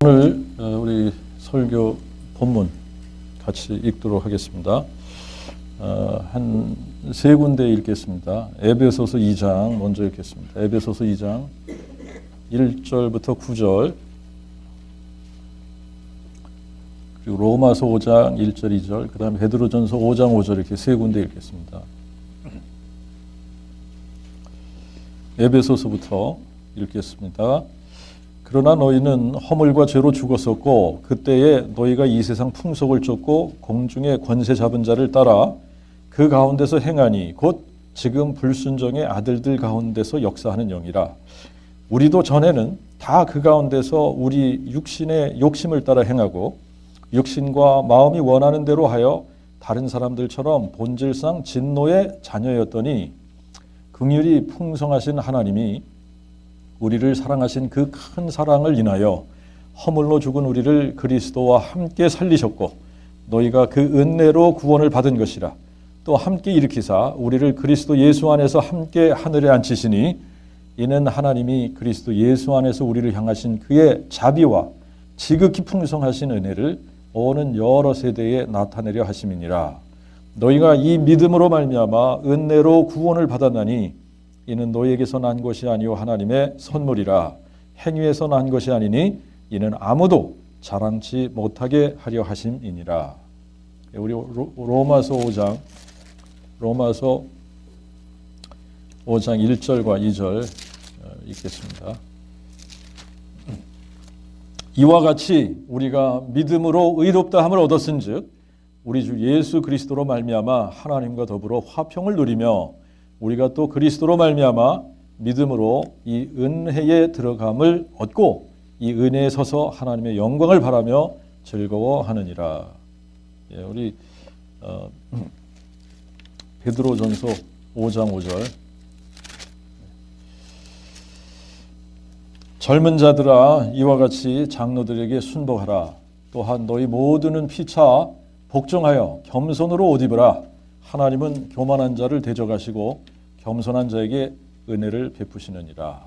오늘 우리 설교 본문 같이 읽도록 하겠습니다. 한 세 군데 읽겠습니다. 에베소서 2장 먼저 읽겠습니다. 에베소서 2장 1절부터 9절, 그리고 로마서 5장 1절 2절, 그 다음에 베드로전서 5장 5절, 이렇게 세 군데 읽겠습니다. 에베소서부터 읽겠습니다. 그러나 너희는 허물과 죄로 죽었었고 그때에 너희가 이 세상 풍속을 쫓고 공중의 권세 잡은 자를 따라 그 가운데서 행하니 곧 지금 불순종의 아들들 가운데서 역사하는 영이라. 우리도 전에는 다 그 가운데서 우리 육신의 욕심을 따라 행하고 육신과 마음이 원하는 대로 하여 다른 사람들처럼 본질상 진노의 자녀였더니 긍휼이 풍성하신 하나님이 우리를 사랑하신 그 큰 사랑을 인하여 허물로 죽은 우리를 그리스도와 함께 살리셨고 너희가 그 은혜로 구원을 받은 것이라. 또 함께 일으키사 우리를 그리스도 예수 안에서 함께 하늘에 앉히시니 이는 하나님이 그리스도 예수 안에서 우리를 향하신 그의 자비와 지극히 풍성하신 은혜를 오는 여러 세대에 나타내려 하심이니라. 너희가 이 믿음으로 말미암아 은혜로 구원을 받았나니 이는 너희에게서 난 것이 아니요 하나님의 선물이라. 행위에서 난 것이 아니니 이는 아무도 자랑치 못하게 하려 하심이니라. 우리 로마서 5장 1절과 2절 읽겠습니다. 이와 같이 우리가 믿음으로 의롭다함을 얻었은즉 우리 주 예수 그리스도로 말미암아 하나님과 더불어 화평을 누리며 우리가 또 그리스도로 말미암아 믿음으로 이 은혜에 들어감을 얻고 이 은혜에 서서 하나님의 영광을 바라며 즐거워하느니라. 우리 베드로전서 5장 5절. 젊은 자들아 이와 같이 장로들에게 순복하라. 또한 너희 모두는 피차 복종하여 겸손으로 옷 입으라. 하나님은 교만한 자를 대적하시고 겸손한 자에게 은혜를 베푸시느니라.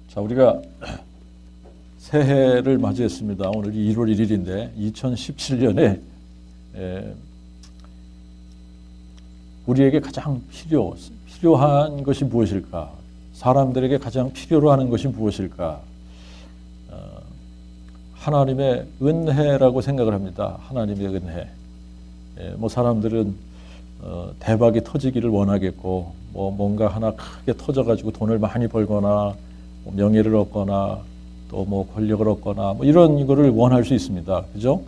자, 우리가 새해를 맞이했습니다. 오늘이 1월 1일인데 2017년에 우리에게 가장 필요한 것이 무엇일까? 사람들에게 가장 필요로 하는 것이 무엇일까? 하나님의 은혜라고 생각을 합니다. 하나님의 은혜. 사람들은 대박이 터지기를 원하겠고, 뭔가 하나 크게 터져가지고 돈을 많이 벌거나, 명예를 얻거나, 또 권력을 얻거나, 이런 거를 원할 수 있습니다. 그죠?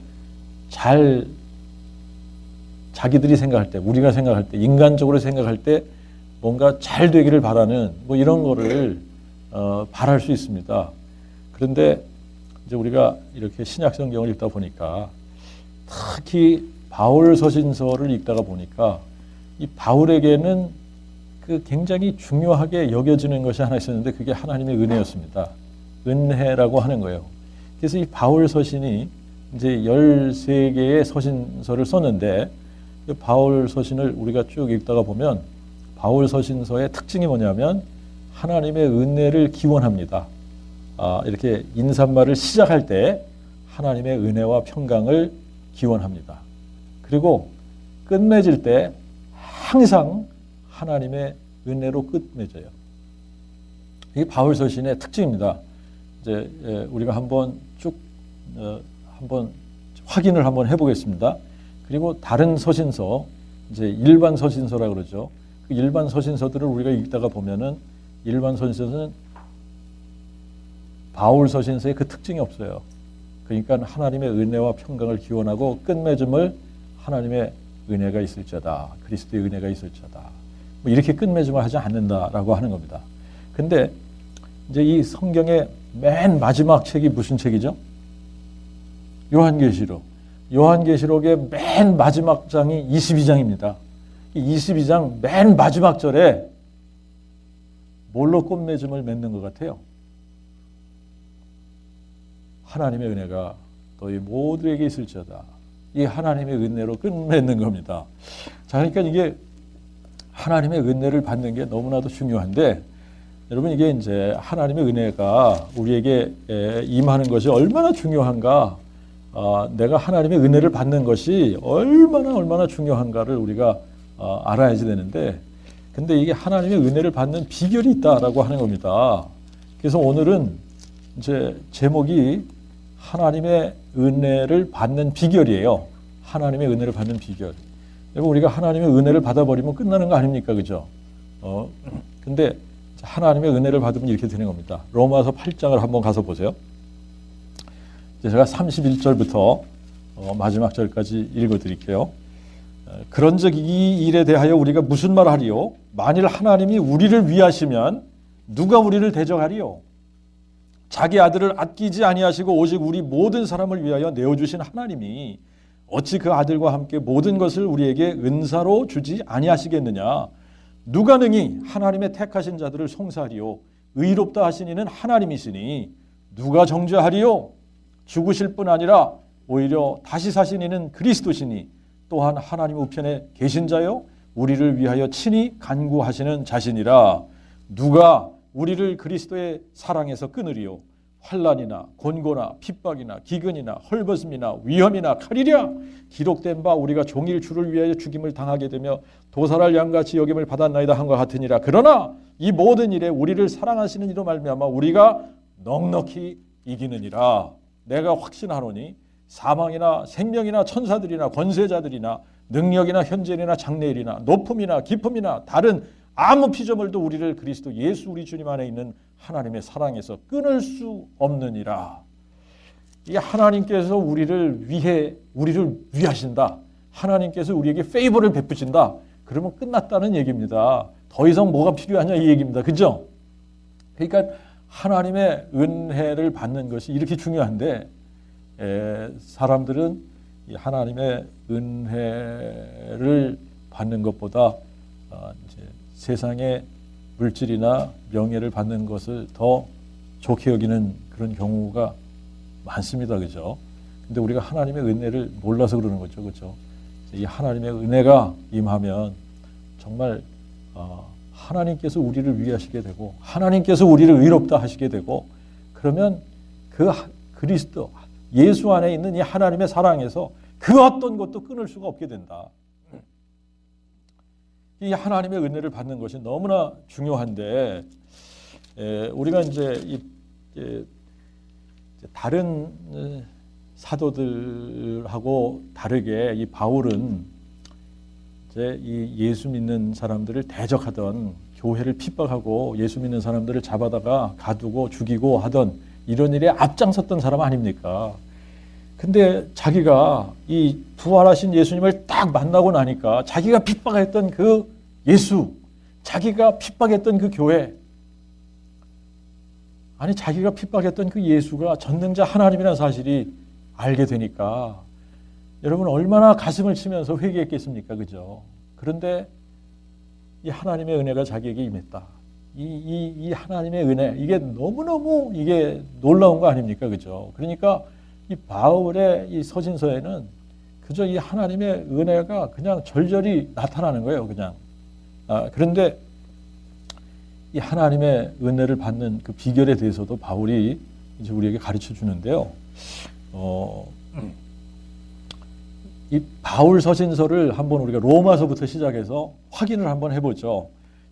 자기들이 생각할 때, 우리가 생각할 때, 인간적으로 생각할 때 뭔가 잘 되기를 바라는 이런 거를 바랄 수 있습니다. 그런데 이제 우리가 이렇게 신약 성경을 읽다 보니까 특히 바울 서신서를 읽다가 보니까 이 바울에게는 그 굉장히 중요하게 여겨지는 것이 하나 있었는데 그게 하나님의 은혜였습니다. 은혜라고 하는 거예요. 그래서 이 바울 서신이 이제 13개의 서신서를 썼는데 그 바울 서신을 우리가 쭉 읽다가 보면 바울 서신서의 특징이 뭐냐면 하나님의 은혜를 기원합니다. 이렇게 인사말을 시작할 때 하나님의 은혜와 평강을 기원합니다. 그리고 끝맺을 때 항상 하나님의 은혜로 끝맺어요. 이게 바울 서신의 특징입니다. 이제 우리가 한번 한번 확인을 한번 해보겠습니다. 그리고 다른 서신서, 이제 일반 서신서라 그러죠. 그 일반 서신서들을 우리가 읽다가 보면은 일반 서신서는 바울 서신서에 그 특징이 없어요. 그러니까 하나님의 은혜와 평강을 기원하고 끝맺음을 하나님의 은혜가 있을자다, 그리스도의 은혜가 있을자다, 이렇게 끝맺음을 하지 않는다라고 하는 겁니다. 근데 이제 이 성경의 맨 마지막 책이 무슨 책이죠? 요한계시록. 요한계시록의 맨 마지막 장이 22장입니다. 이 22장 맨 마지막 절에 뭘로 꽃맺음을 맺는 것 같아요? 하나님의 은혜가 너희 모두에게 있을지어다. 이 하나님의 은혜로 끝맺는 겁니다. 자, 그러니까 이게 하나님의 은혜를 받는 게 너무나도 중요한데 여러분 이게 이제 하나님의 은혜가 우리에게 임하는 것이 얼마나 중요한가, 내가 하나님의 은혜를 받는 것이 얼마나 중요한가를 우리가 알아야지 되는데, 근데 이게 하나님의 은혜를 받는 비결이 있다라고 하는 겁니다. 그래서 오늘은 이제 제목이 하나님의 은혜를 받는 비결이에요. 하나님의 은혜를 받는 비결. 여러분 우리가 하나님의 은혜를 받아버리면 끝나는 거 아닙니까? 그죠? 근데 하나님의 은혜를 받으면 이렇게 되는 겁니다. 로마서 8장을 한번 가서 보세요. 제가 31절부터 마지막 절까지 읽어드릴게요. 그런즉 이 일에 대하여 우리가 무슨 말하리요? 만일 하나님이 우리를 위하시면 누가 우리를 대적하리요? 자기 아들을 아끼지 아니하시고 오직 우리 모든 사람을 위하여 내어주신 하나님이 어찌 그 아들과 함께 모든 것을 우리에게 은사로 주지 아니하시겠느냐? 누가 능히 하나님의 택하신 자들을 송사하리요? 의롭다 하신 이는 하나님이시니 누가 정죄하리요? 죽으실 뿐 아니라 오히려 다시 사신 이는 그리스도시니 또한 하나님 우편에 계신 자요 우리를 위하여 친히 간구하시는 자신이라. 누가 우리를 그리스도의 사랑에서 끊으리요? 환난이나 곤고나 핍박이나 기근이나 헐벗음이나 위험이나 칼이랴. 기록된 바 우리가 종일 주를 위하여 죽임을 당하게 되며 도살할 양같이 여김을 받았나이다 한과 같으니라. 그러나 이 모든 일에 우리를 사랑하시는 이로 말미암아 우리가 넉넉히 이기느니라. 내가 확신하노니 사망이나 생명이나 천사들이나 권세자들이나 능력이나 현재이나 장래일이나 높음이나 깊음이나 다른 아무 피조물도 우리를 그리스도 예수 우리 주님 안에 있는 하나님의 사랑에서 끊을 수 없느니라. 이 하나님께서 우리를 위하신다. 하나님께서 우리에게 페이버를 베푸신다. 그러면 끝났다는 얘기입니다. 더 이상 뭐가 필요하냐 이 얘기입니다. 그죠? 그러니까 하나님의 은혜를 받는 것이 이렇게 중요한데 사람들은 이 하나님의 은혜를 받는 것보다 이제 세상의 물질이나 명예를 받는 것을 더 좋게 여기는 그런 경우가 많습니다. 그죠? 근데 우리가 하나님의 은혜를 몰라서 그러는 거죠. 그죠? 이 하나님의 은혜가 임하면 정말 하나님께서 우리를 위하시게 되고 하나님께서 우리를 의롭다 하시게 되고 그러면 그 그리스도 예수 안에 있는 이 하나님의 사랑에서 그 어떤 것도 끊을 수가 없게 된다. 이 하나님의 은혜를 받는 것이 너무나 중요한데 우리가 이제 다른 사도들하고 다르게 이 바울은 이제 이 예수 믿는 사람들을 대적하던 교회를 핍박하고 예수 믿는 사람들을 잡아다가 가두고 죽이고 하던 이런 일에 앞장섰던 사람 아닙니까? 근데 자기가 이 부활하신 예수님을 딱 만나고 나니까 자기가 핍박했던 그 예수, 자기가 핍박했던 그 교회, 아니 자기가 핍박했던 그 예수가 전능자 하나님이라는 사실이 알게 되니까 여러분 얼마나 가슴을 치면서 회개했겠습니까? 그죠? 그런데 이 하나님의 은혜가 자기에게 임했다. 이 하나님의 은혜, 이게 너무너무 이게 놀라운 거 아닙니까? 그죠? 그러니까 이 바울의 이 서신서에는 그저 이 하나님의 은혜가 그냥 절절히 나타나는 거예요. 그냥. 그런데 이 하나님의 은혜를 받는 그 비결에 대해서도 바울이 이제 우리에게 가르쳐 주는데요. 이 바울 서신서를 한번 우리가 로마서부터 시작해서 확인을 한번 해보죠.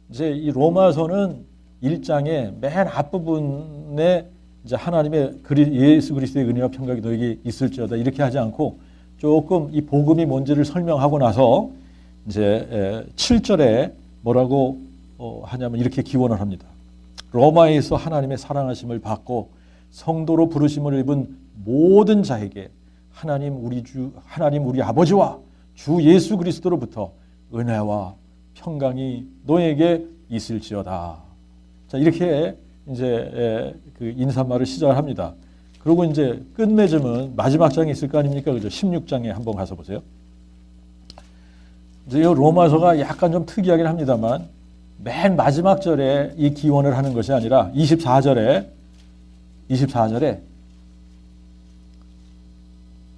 이제 이 로마서는 1장의 맨 앞부분에 이제 하나님의 예수 그리스도의 은혜와 평강이 너에게 있을지어다 이렇게 하지 않고 조금 이 복음이 뭔지를 설명하고 나서 이제 7절에 뭐라고 하냐면 이렇게 기원을 합니다. 로마에서 하나님의 사랑하심을 받고 성도로 부르심을 입은 모든 자에게 하나님 우리 아버지와 주 예수 그리스도로부터 은혜와 평강이 너에게 있을지어다. 자, 이렇게 이제 그 인사말을 시작을 합니다. 그리고 이제 끝맺음은 마지막 장에 있을 거 아닙니까? 그죠? 16장에 한번 가서 보세요. 이제 이 로마서가 약간 좀 특이하긴 합니다만 맨 마지막 절에 이 기원을 하는 것이 아니라 24절에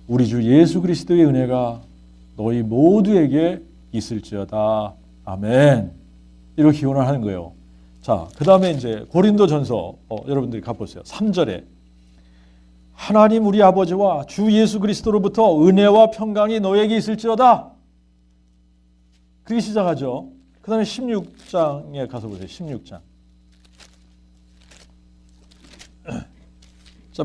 우리 주 예수 그리스도의 은혜가 너희 모두에게 있을지어다. 아멘. 이렇게 기원을 하는 거예요. 자, 그 다음에 이제 고린도전서 여러분들이 가보세요. 3절에 하나님 우리 아버지와 주 예수 그리스도로부터 은혜와 평강이 너에게 있을지어다. 그게 시작하죠. 그 다음에 16장에 가서 보세요. 16장. 자,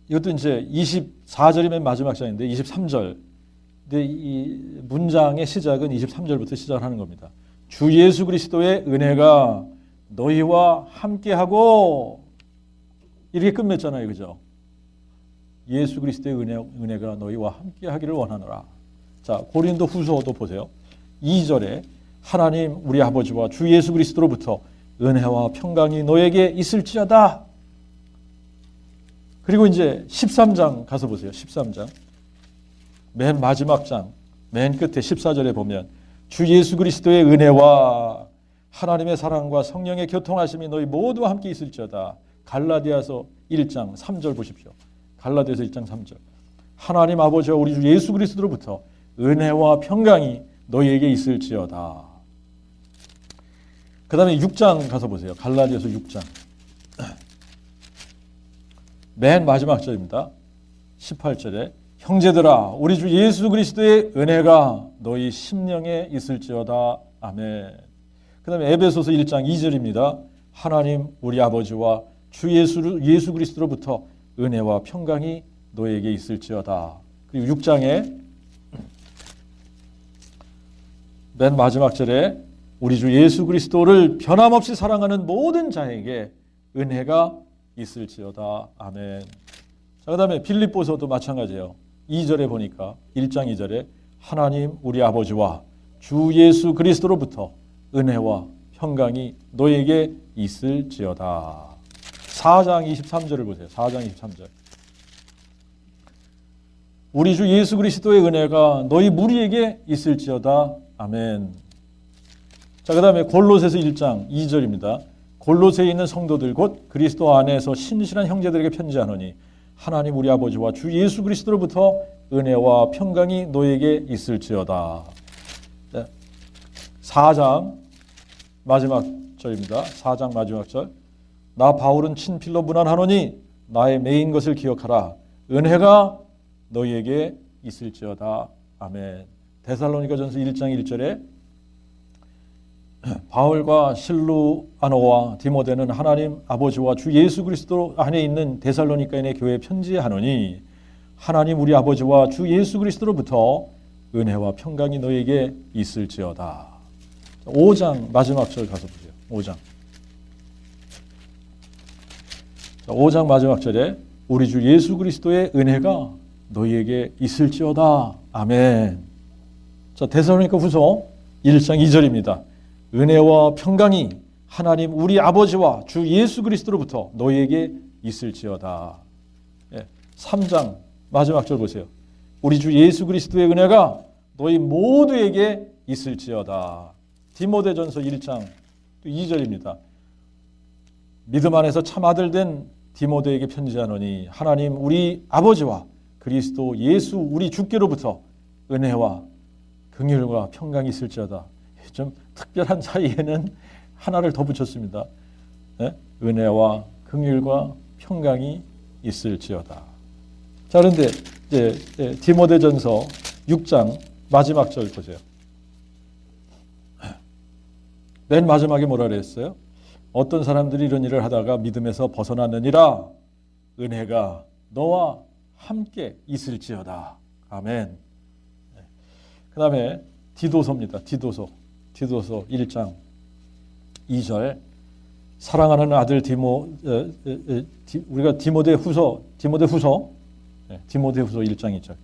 이것도 이제 24절이 맨 마지막 장인데 23절. 근데 이 문장의 시작은 23절부터 시작하는 겁니다. 주 예수 그리스도의 은혜가 너희와 함께하고 이렇게 끝맺잖아요. 그죠? 예수 그리스도의 은혜가 너희와 함께하기를 원하노라. 자, 고린도 후서도 보세요. 2절에 하나님 우리 아버지와 주 예수 그리스도로부터 은혜와 평강이 너에게 있을지어다. 그리고 이제 13장 가서 보세요. 13장. 맨 마지막 장, 맨 끝에 14절에 보면 주 예수 그리스도의 은혜와 하나님의 사랑과 성령의 교통하심이 너희 모두와 함께 있을지어다. 갈라디아서 1장 3절 보십시오. 갈라디아서 1장 3절. 하나님 아버지와 우리 주 예수 그리스도로부터 은혜와 평강이 너희에게 있을지어다. 그 다음에 6장 가서 보세요. 갈라디아서 6장. 맨 마지막 절입니다. 18절에 형제들아 우리 주 예수 그리스도의 은혜가 너희 심령에 있을지어다. 아멘. 그 다음에 에베소서 1장 2절입니다. 하나님 우리 아버지와 주 예수 그리스도로부터 은혜와 평강이 너에게 있을지어다. 그리고 6장에 맨 마지막 절에 우리 주 예수 그리스도를 변함없이 사랑하는 모든 자에게 은혜가 있을지어다. 아멘. 자, 그 다음에 빌립보서도 마찬가지예요. 2절에 보니까 1장 2절에 하나님 우리 아버지와 주 예수 그리스도로부터 은혜와 평강이 너에게 있을지어다. 4장 23절을 보세요. 4장 23절. 우리 주 예수 그리스도의 은혜가 너희 무리에게 있을지어다. 아멘. 자, 그 다음에 골로새서 1장 2절입니다. 골로새에 있는 성도들 곧 그리스도 안에서 신실한 형제들에게 편지하노니 하나님 우리 아버지와 주 예수 그리스도로부터 은혜와 평강이 너에게 있을지어다. 4장 마지막 절입니다. 4장 마지막 절. 나 바울은 친필로 문안하노니 나의 매인 것을 기억하라. 은혜가 너희에게 있을지어다. 아멘. 데살로니가전서 1장 1절에 바울과 실루아노와 디모데는 하나님 아버지와 주 예수 그리스도 안에 있는 데살로니가인의 교회에 편지하노니 하나님 우리 아버지와 주 예수 그리스도로부터 은혜와 평강이 너에게 있을지어다. 5장 마지막 절 가서 보세요. 5장. 5장 마지막 절에 우리 주 예수 그리스도의 은혜가 너희에게 있을지어다. 아멘. 자, 데살로니가 후서 1장 2절입니다. 은혜와 평강이 하나님 우리 아버지와 주 예수 그리스도로부터 너희에게 있을지어다. 3장 마지막 절 보세요. 우리 주 예수 그리스도의 은혜가 너희 모두에게 있을지어다. 디모데전서 1장 2절입니다. 믿음 안에서 참 아들 된 디모데에게 편지하노니 하나님 우리 아버지와 그리스도 예수 우리 주께로부터 은혜와 긍휼과 평강이 있을지어다. 좀 특별한 사이에는 하나를 더 붙였습니다. 네? 은혜와 긍휼과 평강이 있을지어다. 자, 그런데 이제 디모데전서 6장 마지막 절 보세요. 맨 마지막에 뭐라 그랬어요? 어떤 사람들이 이런 일을 하다가 믿음에서 벗어났느니라 은혜가 너와 함께 있을지어다. 아멘. 그 다음에 디도서입니다. 디도서 1장 2절. 사랑하는 아들 우리가 디모데후서 1장 2절.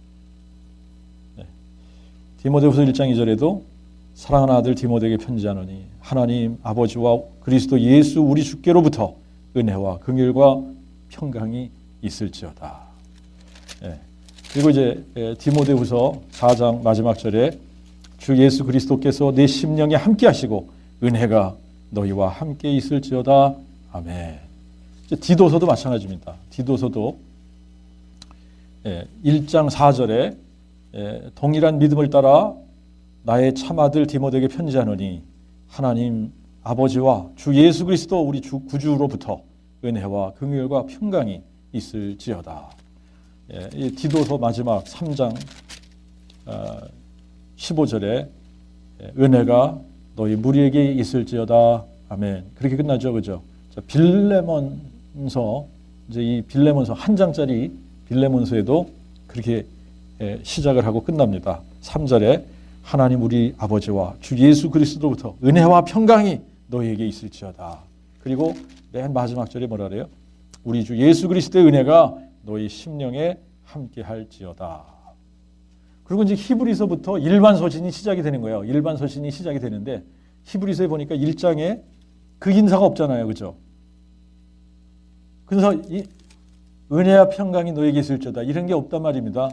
디모데후서 1장 2절에도 사랑하는 아들 디모데에게 편지하노니 하나님 아버지와 그리스도 예수 우리 주께로부터 은혜와 긍휼과 평강이 있을지어다. 그리고 이제 디모데후서 4장 마지막 절에 주 예수 그리스도께서 내 심령에 함께 하시고 은혜가 너희와 함께 있을지어다. 아멘. 디도서도 마찬가지입니다. 디도서도 1장 4절에 동일한 믿음을 따라 나의 참아들 디모데에게 편지하노니 하나님 아버지와 주 예수 그리스도 우리 주 구주로부터 은혜와 긍휼과 평강이 있을지어다. 이 디도서 마지막 3장 15절에 은혜가 너희 무리에게 있을지어다. 아멘. 그렇게 끝나죠, 그죠? 자, 빌레몬서, 이제 이 빌레몬서 한 장짜리 빌레몬서에도 그렇게 시작을 하고 끝납니다. 3절에 하나님 우리 아버지와 주 예수 그리스도로부터 은혜와 평강이 너희에게 있을지어다. 그리고 맨 마지막 절에 뭐라 그래요? 우리 주 예수 그리스도의 은혜가 너희 심령에 함께 할지어다. 그리고 이제 히브리서부터 일반 서신이 시작이 되는 거예요. 일반 서신이 시작이 되는데 히브리서에 보니까 1장에 그 인사가 없잖아요. 그죠? 그래서 이 은혜와 평강이 너에게 있을지어다 이런 게 없단 말입니다.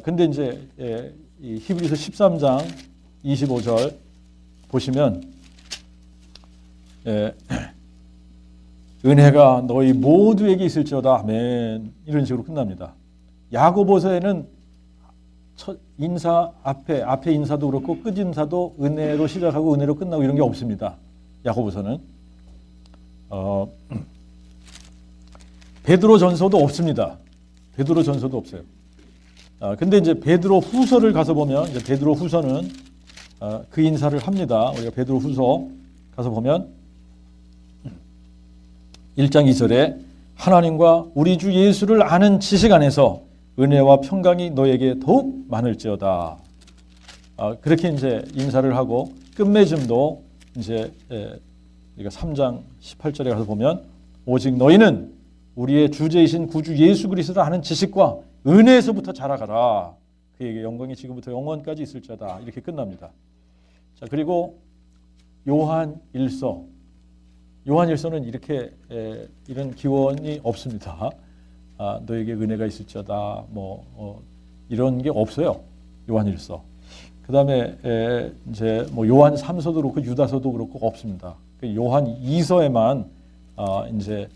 근데 이제 이 히브리서 13장 25절 보시면 은혜가 너희 모두에게 있을지어다. 아멘. 이런 식으로 끝납니다. 야고보서에는 첫 인사 앞에 인사도 그렇고 끝 인사도 은혜로 시작하고 은혜로 끝나고 이런 게 없습니다. 야고보서는 베드로 전서도 없습니다. 베드로 전서도 없어요. 근데 이제 베드로 후서를 가서 보면 이제 베드로 후서는 그 인사를 합니다. 우리가 베드로 후서 가서 보면 1장 2절에 하나님과 우리 주 예수를 아는 지식 안에서 은혜와 평강이 너에게 더욱 많을지어다. 그렇게 이제 인사를 하고 끝맺음도 이제 우리가 3장 18절에 가서 보면 오직 너희는 우리의 주제이신 구주 예수 그리스도를 아는 지식과 은혜에서부터 자라가라. 그에게 영광이 지금부터 영원까지 있을지어다. 이렇게 끝납니다. 자, 그리고 요한 1서. 요한 1서는 이렇게 이런 기원이 없습니다. 너에게 은혜가 있을지어다. 이런 게 없어요. 요한 1서. 그다음에 이제 뭐 요한 3서도 그렇고 유다서도 그렇고 없습니다. 요한 2서에만 이제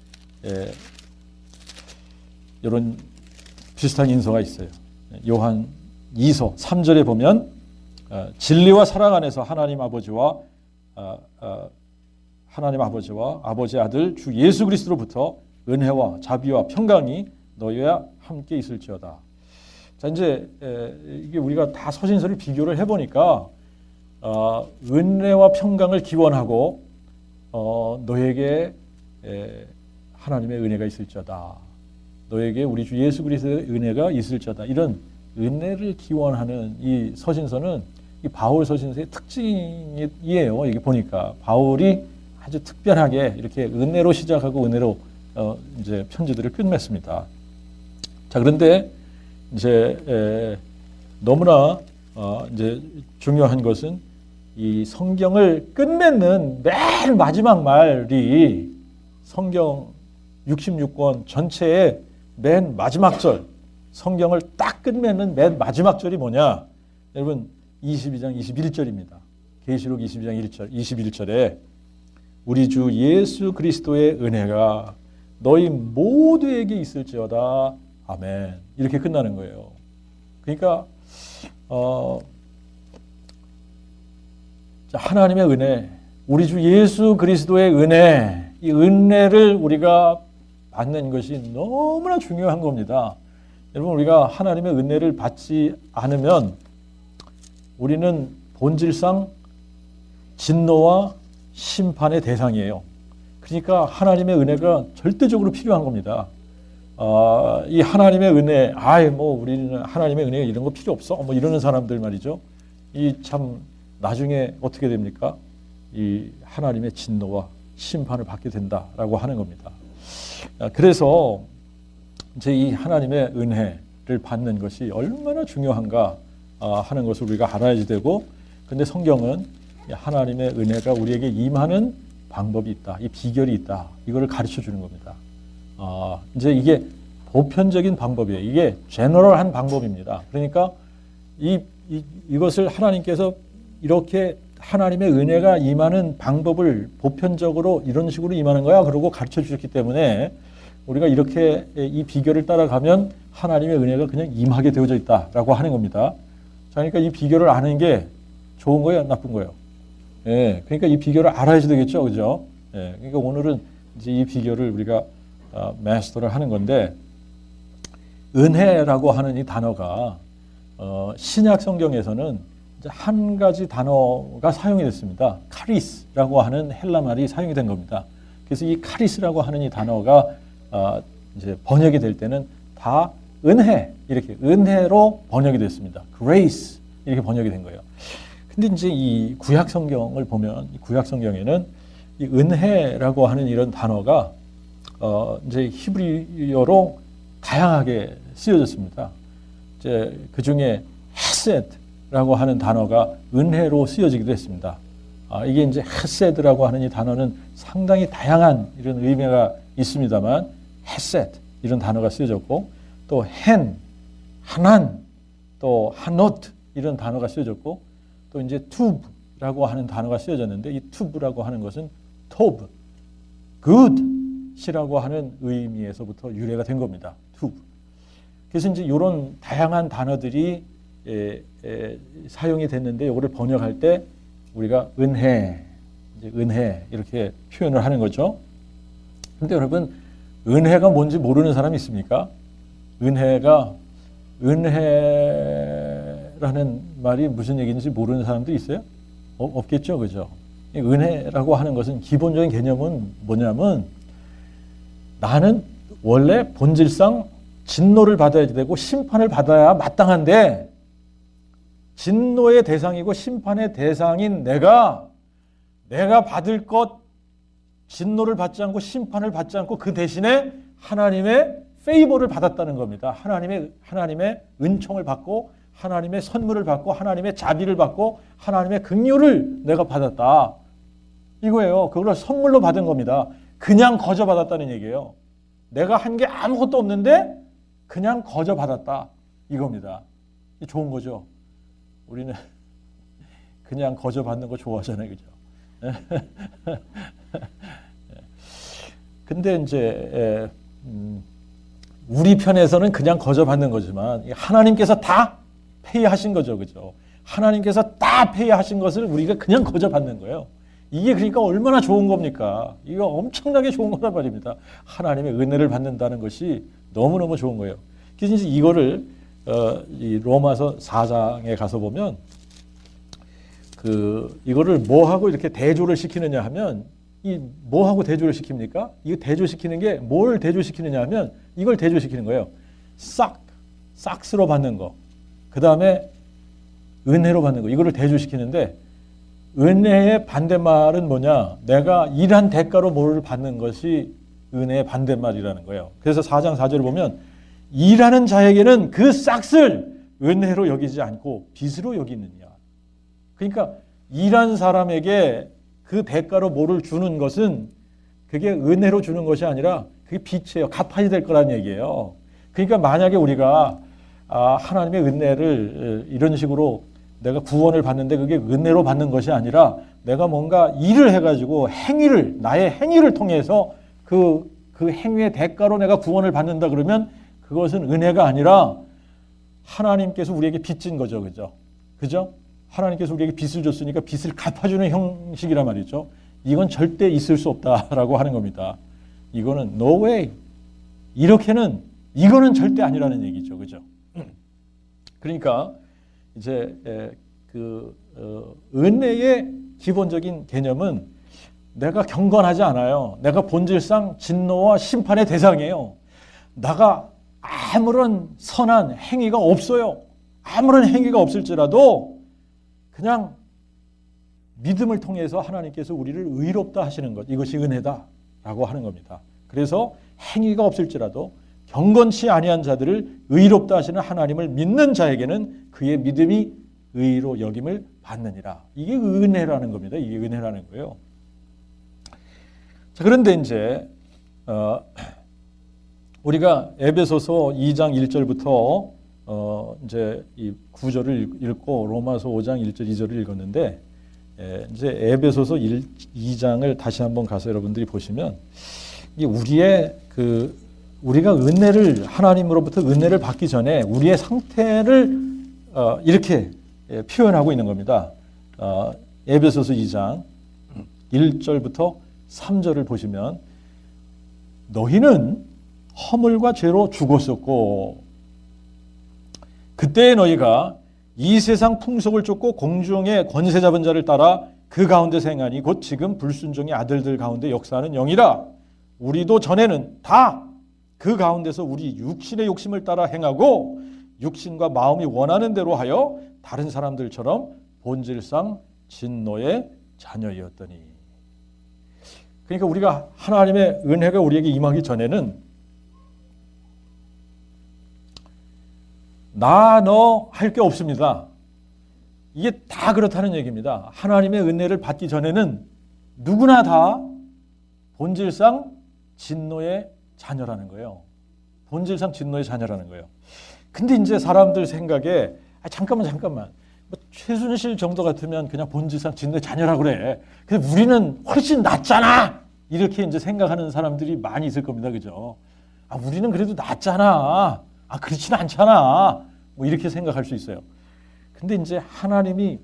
이런 비슷한 인서가 있어요. 요한 2서 3절에 보면 진리와 사랑 안에서 하나님 아버지와 아버지의 아들 주 예수 그리스도로부터 은혜와 자비와 평강이 너희와 함께 있을지어다. 자, 이제 이게 우리가 다 서신서를 비교를 해보니까 은혜와 평강을 기원하고 너에게 하나님의 은혜가 있을지어다. 너에게 우리 주 예수 그리스도의 은혜가 있을지어다. 이런 은혜를 기원하는 이 서신서는 이 바울 서신서의 특징이에요. 이게 보니까 바울이 아주 특별하게 이렇게 은혜로 시작하고 은혜로 이제 편지들을 끝맺습니다. 자, 그런데 이제 너무나 이제 중요한 것은 이 성경을 끝맺는 맨 마지막 말이 성경 66권 전체의 맨 마지막 절, 성경을 딱 끝맺는 맨 마지막 절이 뭐냐? 여러분 22장 21절입니다. 계시록 22장 21절에 우리 주 예수 그리스도의 은혜가 너희 모두에게 있을지어다. 아멘. 이렇게 끝나는 거예요. 그러니까 하나님의 은혜, 우리 주 예수 그리스도의 은혜, 이 은혜를 우리가 받는 것이 너무나 중요한 겁니다. 여러분, 우리가 하나님의 은혜를 받지 않으면 우리는 본질상 진노와 심판의 대상이에요. 그러니까 하나님의 은혜가 절대적으로 필요한 겁니다. 이 하나님의 은혜, 우리는 하나님의 은혜 이런 거 필요 없어. 이러는 사람들 말이죠. 이 참 나중에 어떻게 됩니까? 이 하나님의 진노와 심판을 받게 된다라고 하는 겁니다. 그래서 이제 이 하나님의 은혜를 받는 것이 얼마나 중요한가 하는 것을 우리가 알아야지 되고, 근데 성경은 하나님의 은혜가 우리에게 임하는 방법이 있다, 이 비결이 있다, 이거를 가르쳐 주는 겁니다. 이제 이게 보편적인 방법이에요. 이게 제너럴한 방법입니다. 그러니까 이것을 하나님께서 이렇게 하나님의 은혜가 임하는 방법을 보편적으로 이런 식으로 임하는 거야 그러고 가르쳐 주셨기 때문에 우리가 이렇게 이 비결을 따라가면 하나님의 은혜가 그냥 임하게 되어져 있다라고 하는 겁니다. 자, 그러니까 이 비결을 아는 게 좋은 거예요, 나쁜 거예요? 예, 그러니까 이 비결을 알아야지 되겠죠, 그죠? 예, 그러니까 오늘은 이제 이 비결을 우리가 마스터를 하는 건데, 은혜라고 하는 이 단어가 신약 성경에서는 이제 한 가지 단어가 사용이 됐습니다. 카리스라고 하는 헬라 말이 사용이 된 겁니다. 그래서 이 카리스라고 하는 이 단어가 이제 번역이 될 때는 다 은혜, 이렇게 은혜로 번역이 됐습니다. grace 이렇게 번역이 된 거예요. 근데 이제 이 구약 성경을 보면, 이 구약 성경에는 이 은혜라고 하는 이런 단어가 이제 히브리어로 다양하게 쓰여졌습니다. 이제 그 중에 헤세드라고 하는 단어가 은혜로 쓰여지기도 했습니다. 이게 이제 헤세드라고 하는 이 단어는 상당히 다양한 이런 의미가 있습니다만, 헤세드 이런 단어가 쓰여졌고, 또 헨, 하난, 또 하노트 이런 단어가 쓰여졌고, 또 이제 투브라고 하는 단어가 쓰여졌는데, 이 투브라고 하는 것은 토브, 굿이라고 하는 의미에서부터 유래가 된 겁니다. 투브. 그래서 이제 이런 다양한 단어들이 사용이 됐는데, 이거를 번역할 때 우리가 은혜, 이제 은혜 이렇게 표현을 하는 거죠. 근데 여러분, 은혜가 뭔지 모르는 사람이 있습니까? 은혜라는 말이 무슨 얘기인지 모르는 사람도 있어요? 없겠죠, 그죠? 은혜라고 하는 것은 기본적인 개념은 뭐냐면, 나는 원래 본질상 진노를 받아야 되고 심판을 받아야 마땅한데, 진노의 대상이고 심판의 대상인 내가 받을 것, 진노를 받지 않고 심판을 받지 않고 그 대신에 하나님의 페이버를 받았다는 겁니다. 하나님의 은총을 받고, 하나님의 선물을 받고, 하나님의 자비를 받고, 하나님의 긍휼을 내가 받았다. 이거예요. 그걸 선물로 받은 겁니다. 그냥 거저 받았다는 얘기예요. 내가 한 게 아무것도 없는데 그냥 거저 받았다. 이겁니다. 좋은 거죠. 우리는 그냥 거저 받는 거 좋아하잖아요, 그죠? 근데 이제 우리 편에서는 그냥 거저 받는 거지만, 하나님께서 다 페이하신 거죠, 그죠? 하나님께서 다 페이하신 것을 우리가 그냥 거저 받는 거예요. 이게 그러니까 얼마나 좋은 겁니까? 이거 엄청나게 좋은 거란 말입니다. 하나님의 은혜를 받는다는 것이 너무너무 좋은 거예요. 그래서 이제 이거를 이 로마서 4장에 가서 보면, 이거를 뭐하고 이렇게 대조를 시키느냐 하면, 이 뭐하고 대조를 시킵니까? 이거 대조시키는 게 뭘 대조시키느냐 하면, 이걸 대조시키는 거예요. 싹스로 받는 거, 그 다음에 은혜로 받는 거, 이거를 대조시키는데, 은혜의 반대말은 뭐냐? 내가 일한 대가로 뭘 받는 것이 은혜의 반대말이라는 거예요. 그래서 4장 4절을 보면, 일하는 자에게는 그 싹을 은혜로 여기지 않고 빚으로 여기느냐. 그러니까 일한 사람에게 그 대가로 뭐를 주는 것은 그게 은혜로 주는 것이 아니라 그게 빚이에요. 갚아야 될 거라는 얘기예요. 그러니까 만약에 우리가 하나님의 은혜를 이런 식으로 내가 구원을 받는데 그게 은혜로 받는 것이 아니라, 내가 뭔가 일을 해가지고 나의 행위를 통해서 그 행위의 대가로 내가 구원을 받는다 그러면, 그것은 은혜가 아니라 하나님께서 우리에게 빚진 거죠. 그죠? 하나님께서 우리에게 빚을 줬으니까 빚을 갚아주는 형식이란 말이죠. 이건 절대 있을 수 없다라고 하는 겁니다. 이거는 no way. 이거는 절대 아니라는 얘기죠. 그죠? 그러니까 이제 은혜의 기본적인 개념은, 내가 경건하지 않아요. 내가 본질상 진노와 심판의 대상이에요. 내가 아무런 선한 행위가 없어요. 아무런 행위가 없을지라도 그냥 믿음을 통해서 하나님께서 우리를 의롭다 하시는 것, 이것이 은혜다라고 하는 겁니다. 그래서 행위가 없을지라도 경건치 아니한 자들을 의롭다 하시는 하나님을 믿는 자에게는 그의 믿음이 의로 여김을 받느니라. 이게 은혜라는 겁니다. 이게 은혜라는 거예요. 자, 그런데 이제 우리가 에베소서 2장 1절부터 이제 이 구절을 읽고 로마서 5장 1절 2절을 읽었는데, 이제 에베소서 2장을 다시 한번 가서 여러분들이 보시면, 이게 우리가 하나님으로부터 은혜를 받기 전에 우리의 상태를 이렇게 표현하고 있는 겁니다. 에베소서 2장 1절부터 3절을 보시면 너희는 허물과 죄로 죽었었고 그때의 너희가 이 세상 풍속을 쫓고 공중의 권세 잡은 자를 따라 그 가운데서 행하니 곧 지금 불순종의 아들들 가운데 역사하는 영이라. 우리도 전에는 다 그 가운데서 우리 육신의 욕심을 따라 행하고 육신과 마음이 원하는 대로 하여 다른 사람들처럼 본질상 진노의 자녀이었더니. 그러니까 우리가 하나님의 은혜가 우리에게 임하기 전에는 나 너 할 게 없습니다. 이게 다 그렇다는 얘기입니다. 하나님의 은혜를 받기 전에는 누구나 다 본질상 진노의 자녀라는 거예요. 본질상 진노의 자녀라는 거예요. 근데 이제 사람들 생각에 잠깐만 뭐 최순실 정도 같으면 그냥 본질상 진노의 자녀라고 그래. 근데 우리는 훨씬 낫잖아. 이렇게 이제 생각하는 사람들이 많이 있을 겁니다. 그죠? 우리는 그래도 낫잖아. 그렇진 않잖아. 뭐 이렇게 생각할 수 있어요. 근데 이제 하나님이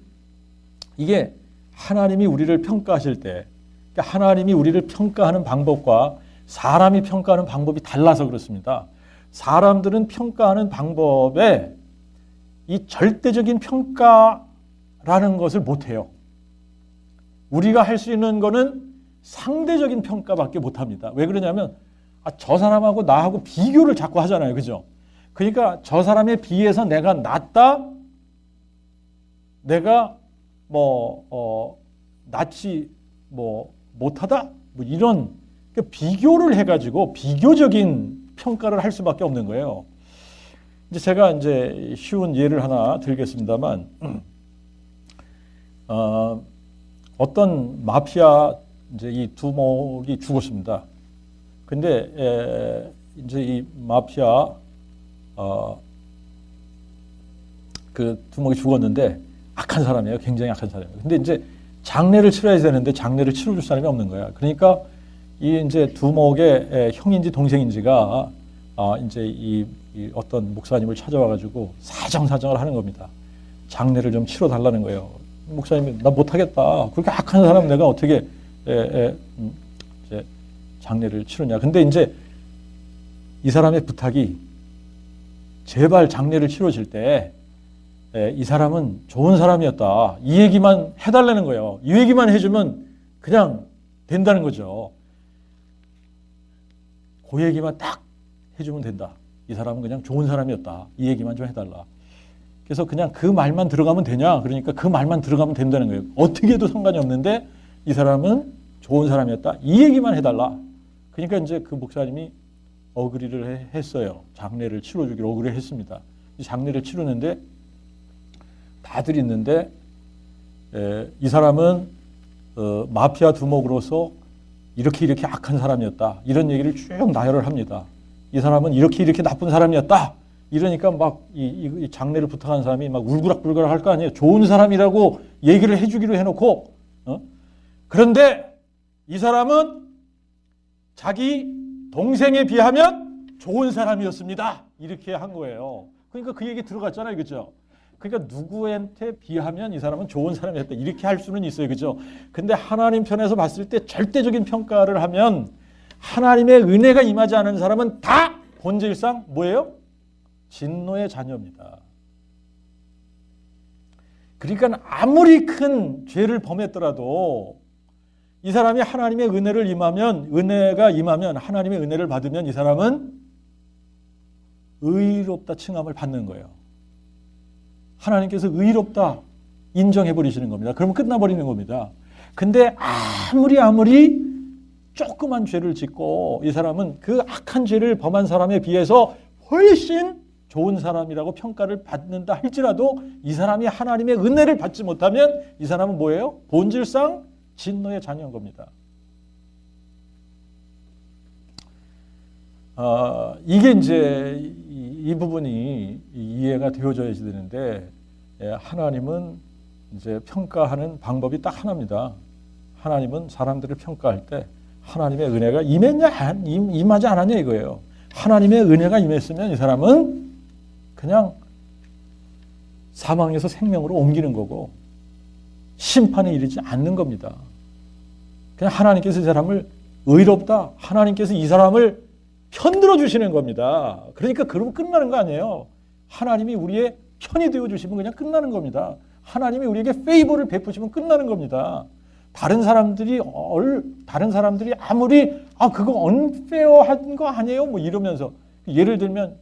우리를 평가하실 때, 그러니까 하나님이 우리를 평가하는 방법과 사람이 평가하는 방법이 달라서 그렇습니다. 사람들은 평가하는 방법에 이 절대적인 평가라는 것을 못해요. 우리가 할 수 있는 거는 상대적인 평가밖에 못합니다. 왜 그러냐면 저 사람하고 나하고 비교를 자꾸 하잖아요. 그죠? 그러니까 저 사람에 비해서 내가 낫다, 내가 낫지 못하다, 이런 비교를 해가지고 비교적인 평가를 할 수밖에 없는 거예요. 이제 제가 쉬운 예를 하나 들겠습니다만, 어떤 마피아 이 두목이 죽었습니다. 근데 이제 이 마피아 그 두목이 죽었는데 악한 사람이에요. 굉장히 악한 사람이에요. 근데 이제 장례를 치러야 되는데 장례를 치러줄 사람이 없는 거야. 그러니까 이 이제 두목의 형인지 동생인지가 이제 이 어떤 목사님을 찾아와가지고 사정사정을 하는 겁니다. 장례를 좀 치러 달라는 거예요. 목사님이 나 못하겠다. 그렇게 악한 사람 내가 어떻게 이제 장례를 치르냐. 근데 이제 이 사람의 부탁이 제발 장례를 치러질 때 이 사람은 좋은 사람이었다. 이 얘기만 해달라는 거예요. 이 얘기만 해주면 그냥 된다는 거죠. 그 얘기만 딱 해주면 된다. 이 사람은 그냥 좋은 사람이었다. 이 얘기만 좀 해달라. 그래서 그냥 그 말만 들어가면 되냐? 그러니까 그 말만 들어가면 된다는 거예요. 어떻게 해도 상관이 없는데 이 사람은 좋은 사람이었다. 이 얘기만 해달라. 그러니까 이제 그 목사님이 어그리를 했어요. 장례를 치러주기로 어그리를 했습니다. 이 장례를 치르는데 다들 있는데 이 사람은 마피아 두목으로서 이렇게 악한 사람이었다. 이런 얘기를 쭉 나열을 합니다. 이 사람은 이렇게 나쁜 사람이었다. 이러니까 막 이 장례를 부탁한 사람이 막 울그락불그락 할 거 아니에요. 좋은 사람이라고 얘기를 해주기로 해놓고 그런데 이 사람은 자기 동생에 비하면 좋은 사람이었습니다. 이렇게 한 거예요. 그러니까 그 얘기 들어갔잖아요. 그죠? 그러니까 누구한테 비하면 이 사람은 좋은 사람이었다. 이렇게 할 수는 있어요. 그죠? 근데 하나님 편에서 봤을 때 절대적인 평가를 하면 하나님의 은혜가 임하지 않은 사람은 다 본질상 뭐예요? 진노의 자녀입니다. 그러니까 아무리 큰 죄를 범했더라도 이 사람이 하나님의 은혜가 임하면 하나님의 은혜를 받으면 이 사람은 의롭다 칭함을 받는 거예요. 하나님께서 의롭다 인정해 버리시는 겁니다. 그러면 끝나버리는 겁니다. 근데 아무리 조그만 죄를 짓고 이 사람은 그 악한 죄를 범한 사람에 비해서 훨씬 좋은 사람이라고 평가를 받는다 할지라도 이 사람이 하나님의 은혜를 받지 못하면 이 사람은 뭐예요? 본질상 진노의 자녀인 겁니다. 이게 이제 이 부분이 이해가 되어져야 되는데 하나님은 이제 평가하는 방법이 딱 하나입니다. 하나님은 사람들을 평가할 때 하나님의 은혜가 임하지 않았냐 이거예요. 하나님의 은혜가 임했으면 이 사람은 그냥 사망에서 생명으로 옮기는 거고 심판에 이르지 않는 겁니다. 그냥 하나님께서 이 사람을 의롭다, 하나님께서 이 사람을 편들어 주시는 겁니다. 그러니까 그러면 끝나는 거 아니에요. 하나님이 우리의 편이 되어 주시면 그냥 끝나는 겁니다. 하나님이 우리에게 페이버를 베푸시면 끝나는 겁니다. 다른 사람들이 아무리 그거 언페어한 거 아니에요? 뭐 이러면서 예를 들면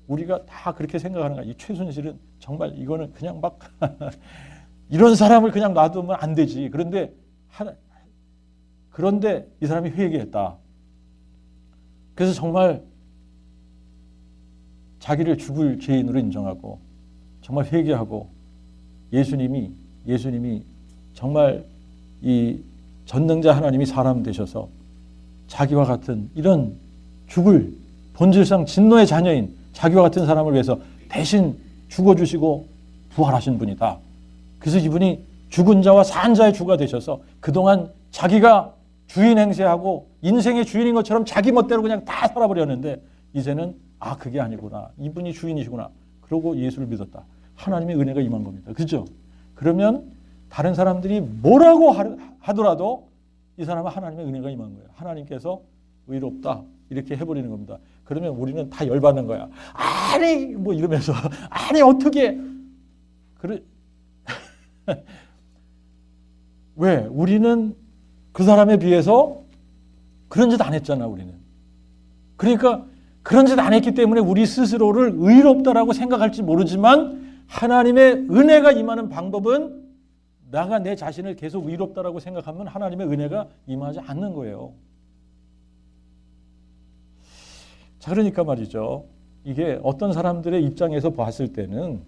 우리가 다 그렇게 생각하는 거야. 이 최순실은 정말 이거는 그냥 막 이런 사람을 그냥 놔두면 안 되지. 그런데 이 사람이 회개했다. 그래서 정말 자기를 죽을 죄인으로 인정하고 정말 회개하고 예수님이 정말 이 전능자 하나님이 사람 되셔서 자기와 같은 이런 죽을 본질상 진노의 자녀인 자기와 같은 사람을 위해서 대신 죽어주시고 부활하신 분이다. 그래서 이분이 죽은 자와 산 자의 주가 되셔서 그동안 자기가 주인 행세하고 인생의 주인인 것처럼 자기 멋대로 그냥 다 살아버렸는데 이제는 그게 아니구나. 이분이 주인이시구나. 그러고 예수를 믿었다. 하나님의 은혜가 임한 겁니다. 그렇죠? 그러면 다른 사람들이 뭐라고 하더라도 이 사람은 하나님의 은혜가 임한 거예요. 하나님께서 의롭다. 이렇게 해버리는 겁니다. 그러면 우리는 다 열받는 거야. 아니 뭐 이러면서 아니 어떻게 왜? 우리는 그 사람에 비해서 그런 짓 안 했잖아. 우리는. 그러니까 그런 짓 안 했기 때문에 우리 스스로를 의롭다라고 생각할지 모르지만 하나님의 은혜가 임하는 방법은 내가 내 자신을 계속 의롭다라고 생각하면 하나님의 은혜가 임하지 않는 거예요. 자, 그러니까 말이죠. 이게 어떤 사람들의 입장에서 봤을 때는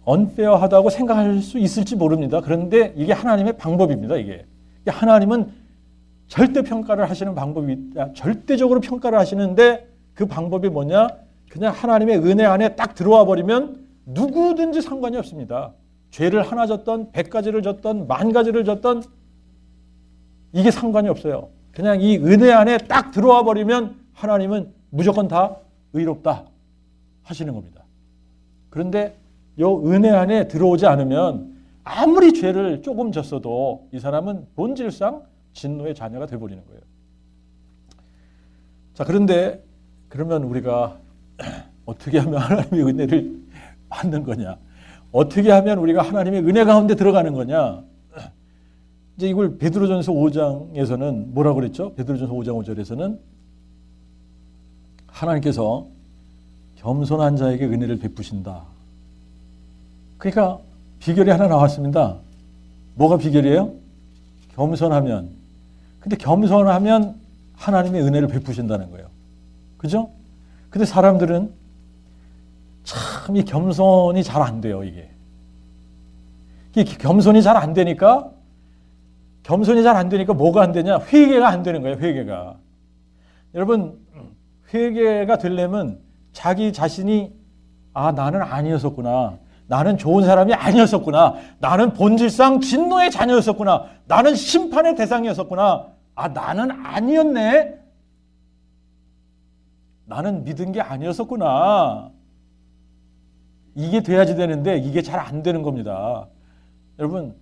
언페어하다고 생각할 수 있을지 모릅니다. 그런데 이게 하나님의 방법입니다. 이게 하나님은 절대 평가를 하시는 방법이 있다. 절대적으로 평가를 하시는데 그 방법이 뭐냐? 그냥 하나님의 은혜 안에 딱 들어와 버리면 누구든지 상관이 없습니다. 죄를 하나 졌던 100가지를 졌던 10,000가지를 졌던 이게 상관이 없어요. 그냥 이 은혜 안에 딱 들어와 버리면 하나님은 무조건 다 의롭다 하시는 겁니다. 그런데 이 은혜 안에 들어오지 않으면 아무리 죄를 조금 졌어도 이 사람은 본질상 진노의 자녀가 되어버리는 거예요. 자, 그런데 그러면 우리가 어떻게 하면 하나님의 은혜를 받는 거냐? 어떻게 하면 우리가 하나님의 은혜 가운데 들어가는 거냐? 이제 이걸 베드로전서 5장에서는 뭐라고 그랬죠? 베드로전서 5장 5절에서는 하나님께서 겸손한 자에게 은혜를 베푸신다. 그러니까 비결이 하나 나왔습니다. 뭐가 비결이에요? 겸손하면. 근데 겸손하면 하나님의 은혜를 베푸신다는 거예요. 그죠? 근데 사람들은 참 이 겸손이 잘 안 돼요, 이게. 겸손이 잘 안 되니까 뭐가 안 되냐? 회개가 안 되는 거예요, 회개가. 여러분, 회개가 되려면 자기 자신이 나는 아니었었구나. 나는 좋은 사람이 아니었었구나. 나는 본질상 진노의 자녀였었구나. 나는 심판의 대상이었었구나. 나는 아니었네. 나는 믿은 게 아니었었구나. 이게 돼야지 되는데 이게 잘 안 되는 겁니다. 여러분,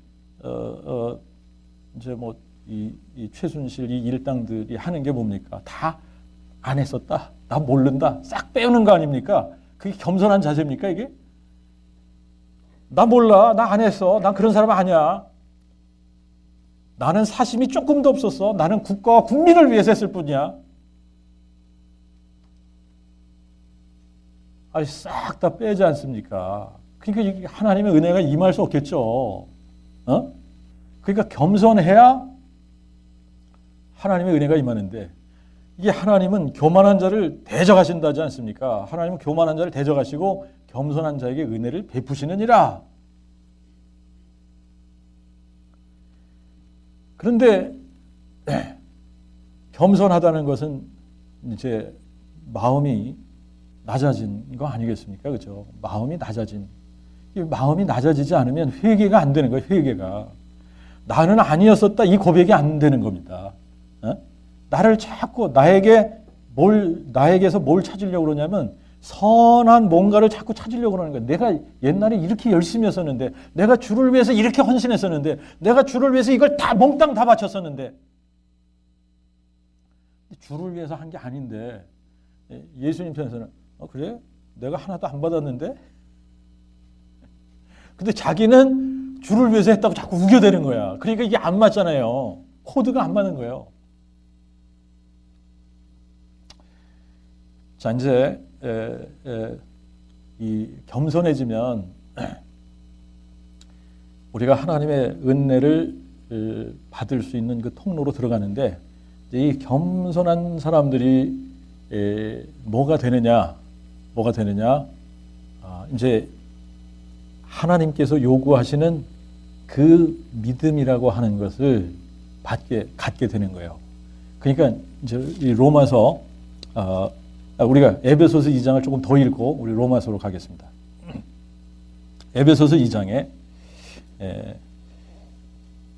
이제 뭐 이 최순실 이 일당들이 하는 게 뭡니까? 다 안 했었다. 나 모른다. 싹 빼우는 거 아닙니까? 그게 겸손한 자세입니까, 이게? 나 몰라. 나 안 했어. 난 그런 사람 아니야. 나는 사심이 조금도 없었어. 나는 국가와 국민을 위해서 했을 뿐이야. 싹 다 빼지 않습니까? 그러니까 하나님의 은혜가 임할 수 없겠죠. 그러니까 겸손해야 하나님의 은혜가 임하는데 이게 하나님은 교만한 자를 대적하신다지 않습니까? 하나님은 교만한 자를 대적하시고 겸손한 자에게 은혜를 베푸시느니라. 그런데 겸손하다는 것은 이제 마음이 낮아진 거 아니겠습니까? 그렇죠? 마음이 낮아지지 않으면 회개가 안 되는 거예요. 회개가. 나는 아니었었다 이 고백이 안 되는 겁니다. 나를 자꾸 나에게서 뭘 찾으려고 그러냐면 선한 뭔가를 자꾸 찾으려고 그러는 거예요. 내가 옛날에 이렇게 열심히 했었는데, 내가 주를 위해서 이렇게 헌신했었는데, 내가 주를 위해서 이걸 다 몽땅 다 바쳤었는데, 주를 위해서 한 게 아닌데, 예수님 편에서는 그래? 내가 하나도 안 받았는데? 근데 자기는 주를 위해서 했다고 자꾸 우겨대는 거야. 그러니까 이게 안 맞잖아요. 코드가 안 맞는 거예요. 자, 이제 이 겸손해지면 우리가 하나님의 은혜를 받을 수 있는 그 통로로 들어가는데, 이 겸손한 사람들이 뭐가 되느냐? 이제 하나님께서 요구하시는 그 믿음이라고 하는 것을 갖게 되는 거예요. 그러니까 이제 이 로마서 우리가 에베소서 2장을 조금 더 읽고 우리 로마서로 가겠습니다. 에베소서 2장에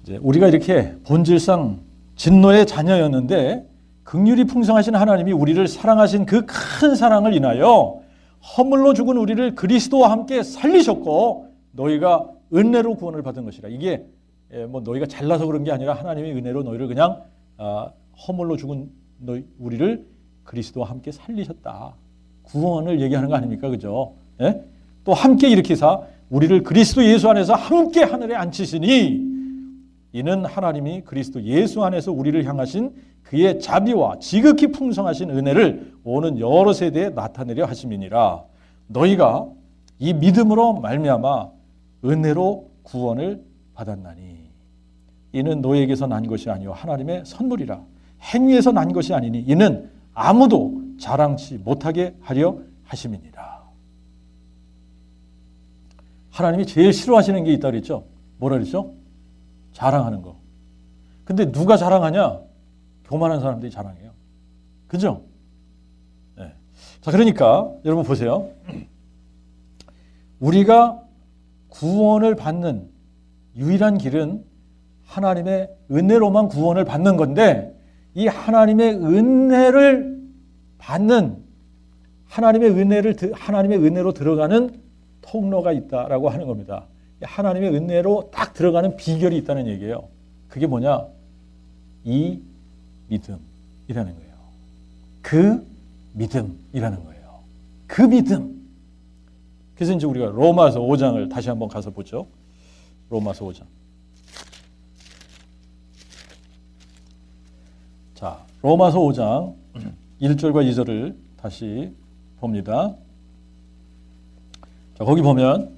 이제 우리가 이렇게 본질상 진노의 자녀였는데 긍휼이 풍성하신 하나님이 우리를 사랑하신 그 큰 사랑을 인하여 허물로 죽은 우리를 그리스도와 함께 살리셨고 너희가 은혜로 구원을 받은 것이라. 이게 뭐 너희가 잘나서 그런 게 아니라 하나님의 은혜로 너희를 그냥 허물로 죽은 우리를 그리스도와 함께 살리셨다. 구원을 얘기하는 거 아닙니까? 그죠? 예? 또 함께 일으키사 우리를 그리스도 예수 안에서 함께 하늘에 앉히시니 이는 하나님이 그리스도 예수 안에서 우리를 향하신 그의 자비와 지극히 풍성하신 은혜를 오는 여러 세대에 나타내려 하심이니라. 너희가 이 믿음으로 말미암아 은혜로 구원을 받았나니 이는 너희에게서 난 것이 아니요 하나님의 선물이라. 행위에서 난 것이 아니니 이는 아무도 자랑치 못하게 하려 하심이니라. 하나님이 제일 싫어하시는 게 있다 그랬죠? 뭐라 그랬죠? 자랑하는 거. 근데 누가 자랑하냐? 교만한 사람들이 자랑해요. 그죠? 네. 자, 그러니까 여러분 보세요. 우리가 구원을 받는 유일한 길은 하나님의 은혜로만 구원을 받는 건데, 이 하나님의 은혜를 받는 하나님의 은혜로 들어가는 통로가 있다라고 하는 겁니다. 하나님의 은혜로 딱 들어가는 비결이 있다는 얘기예요. 그게 뭐냐? 이 믿음이라는 거예요. 그 믿음이라는 거예요. 그 믿음. 그래서 이제 우리가 로마서 5장을 다시 한번 가서 보죠. 로마서 5장. 자, 로마서 5장 1절과 2절을 다시 봅니다. 자, 거기 보면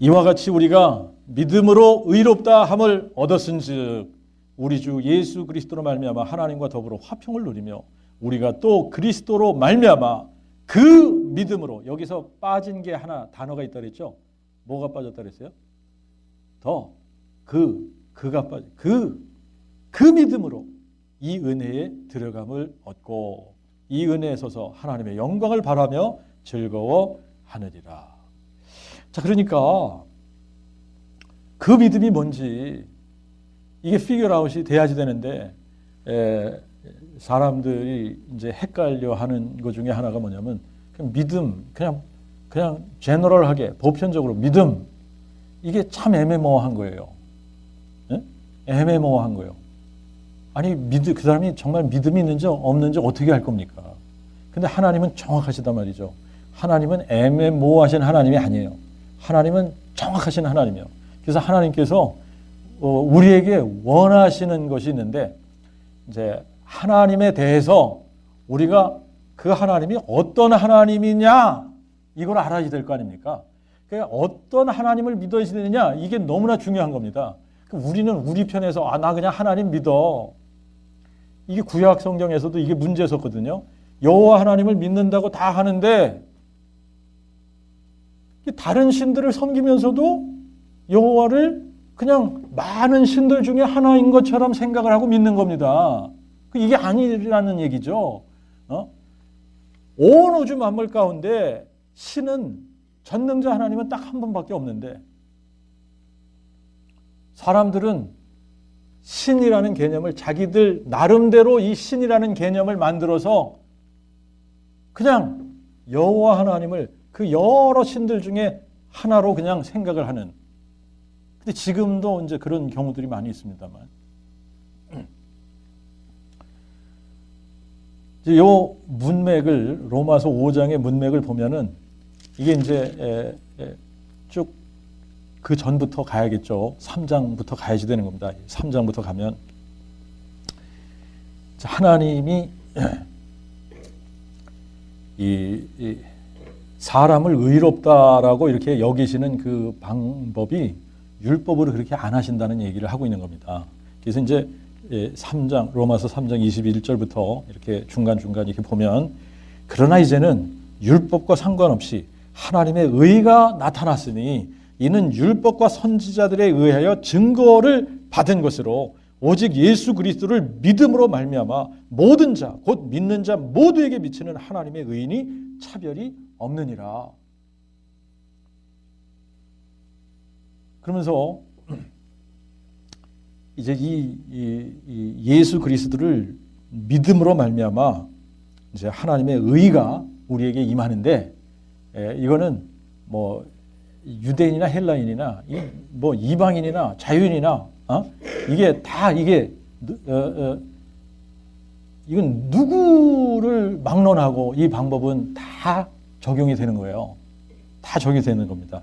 이와 같이 우리가 믿음으로 의롭다 함을 얻었은즉 우리 주 예수 그리스도로 말미암아 하나님과 더불어 화평을 누리며 우리가 또 그리스도로 말미암아 그 믿음으로, 여기서 빠진 게 하나 단어가 있다 그랬죠? 뭐가 빠졌다 그랬어요? 그가 빠져. 그 믿음으로 이 은혜에 들어감을 얻고 이 은혜에 서서 하나님의 영광을 바라며 즐거워하느니라. 자, 그러니까 그 믿음이 뭔지 이게 피겨아웃이 돼야지 되는데 사람들이 이제 헷갈려하는 것 중에 하나가 뭐냐면 그냥 믿음, 그냥 제너럴하게 보편적으로 믿음, 이게 참 애매모호한 거예요. 네? 애매모호한 거예요. 아니 그 사람이 정말 믿음이 있는지 없는지 어떻게 할 겁니까? 근데 하나님은 정확하시단 말이죠. 하나님은 애매모호하신 하나님이 아니에요. 하나님은 정확하신 하나님이에요. 그래서 하나님께서 우리에게 원하시는 것이 있는데, 이제 하나님에 대해서 우리가 그 하나님이 어떤 하나님이냐 이걸 알아야 될 거 아닙니까? 그러니까 어떤 하나님을 믿어야 되느냐, 이게 너무나 중요한 겁니다. 우리는 우리 편에서 나 그냥 하나님 믿어. 이게 구약 성경에서도 이게 문제였었거든요. 여호와 하나님을 믿는다고 다 하는데 다른 신들을 섬기면서도 여호와를 그냥 많은 신들 중에 하나인 것처럼 생각을 하고 믿는 겁니다. 이게 아니라는 얘기죠. 온 우주 만물 가운데 신은, 전능자 하나님은 딱 한 분밖에 없는데 사람들은 신이라는 개념을 자기들 나름대로 이 신이라는 개념을 만들어서 그냥 여호와 하나님을 그 여러 신들 중에 하나로 그냥 생각을 하는. 근데 지금도 이제 그런 경우들이 많이 있습니다만. 이제 요 문맥을 로마서 5장의 문맥을 보면은 이게 이제 쭉 그 전부터 가야겠죠. 3장부터 가야지 되는 겁니다. 3장부터 가면 하나님이 이 사람을 의롭다라고 이렇게 여기시는 그 방법이 율법으로 그렇게 안 하신다는 얘기를 하고 있는 겁니다. 그래서 이제 3장 로마서 3장 21절부터 이렇게 중간중간 이렇게 보면 그러나 이제는 율법과 상관없이 하나님의 의가 나타났으니 이는 율법과 선지자들에 의하여 증거를 받은 것으로 오직 예수 그리스도를 믿음으로 말미암아 모든 자 곧 믿는 자 모두에게 미치는 하나님의 의인이 차별이 없느니라. 그러면서 이제 이 예수 그리스도를 믿음으로 말미암아 이제 하나님의 의가 우리에게 임하는데 이거는 뭐 유대인이나 헬라인이나 뭐 이방인이나 자유인이나 이게 다 이게 이건 누구를 막론하고 이 방법은 다 적용이 되는 거예요. 다 적용이 되는 겁니다.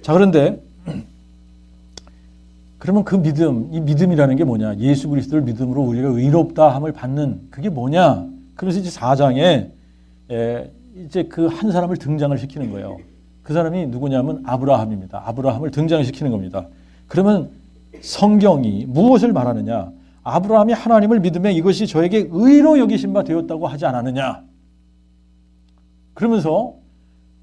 자, 그런데 그러면 그 믿음, 이 믿음이라는 게 뭐냐? 예수 그리스도를 믿음으로 우리가 의롭다함을 받는 그게 뭐냐? 그래서 이제 4장에 이제 그 한 사람을 등장을 시키는 거예요. 그 사람이 누구냐면 아브라함입니다. 아브라함을 등장시키는 겁니다. 그러면 성경이 무엇을 말하느냐? 아브라함이 하나님을 믿으며 이것이 저에게 의로 여기신 바 되었다고 하지 않았느냐? 그러면서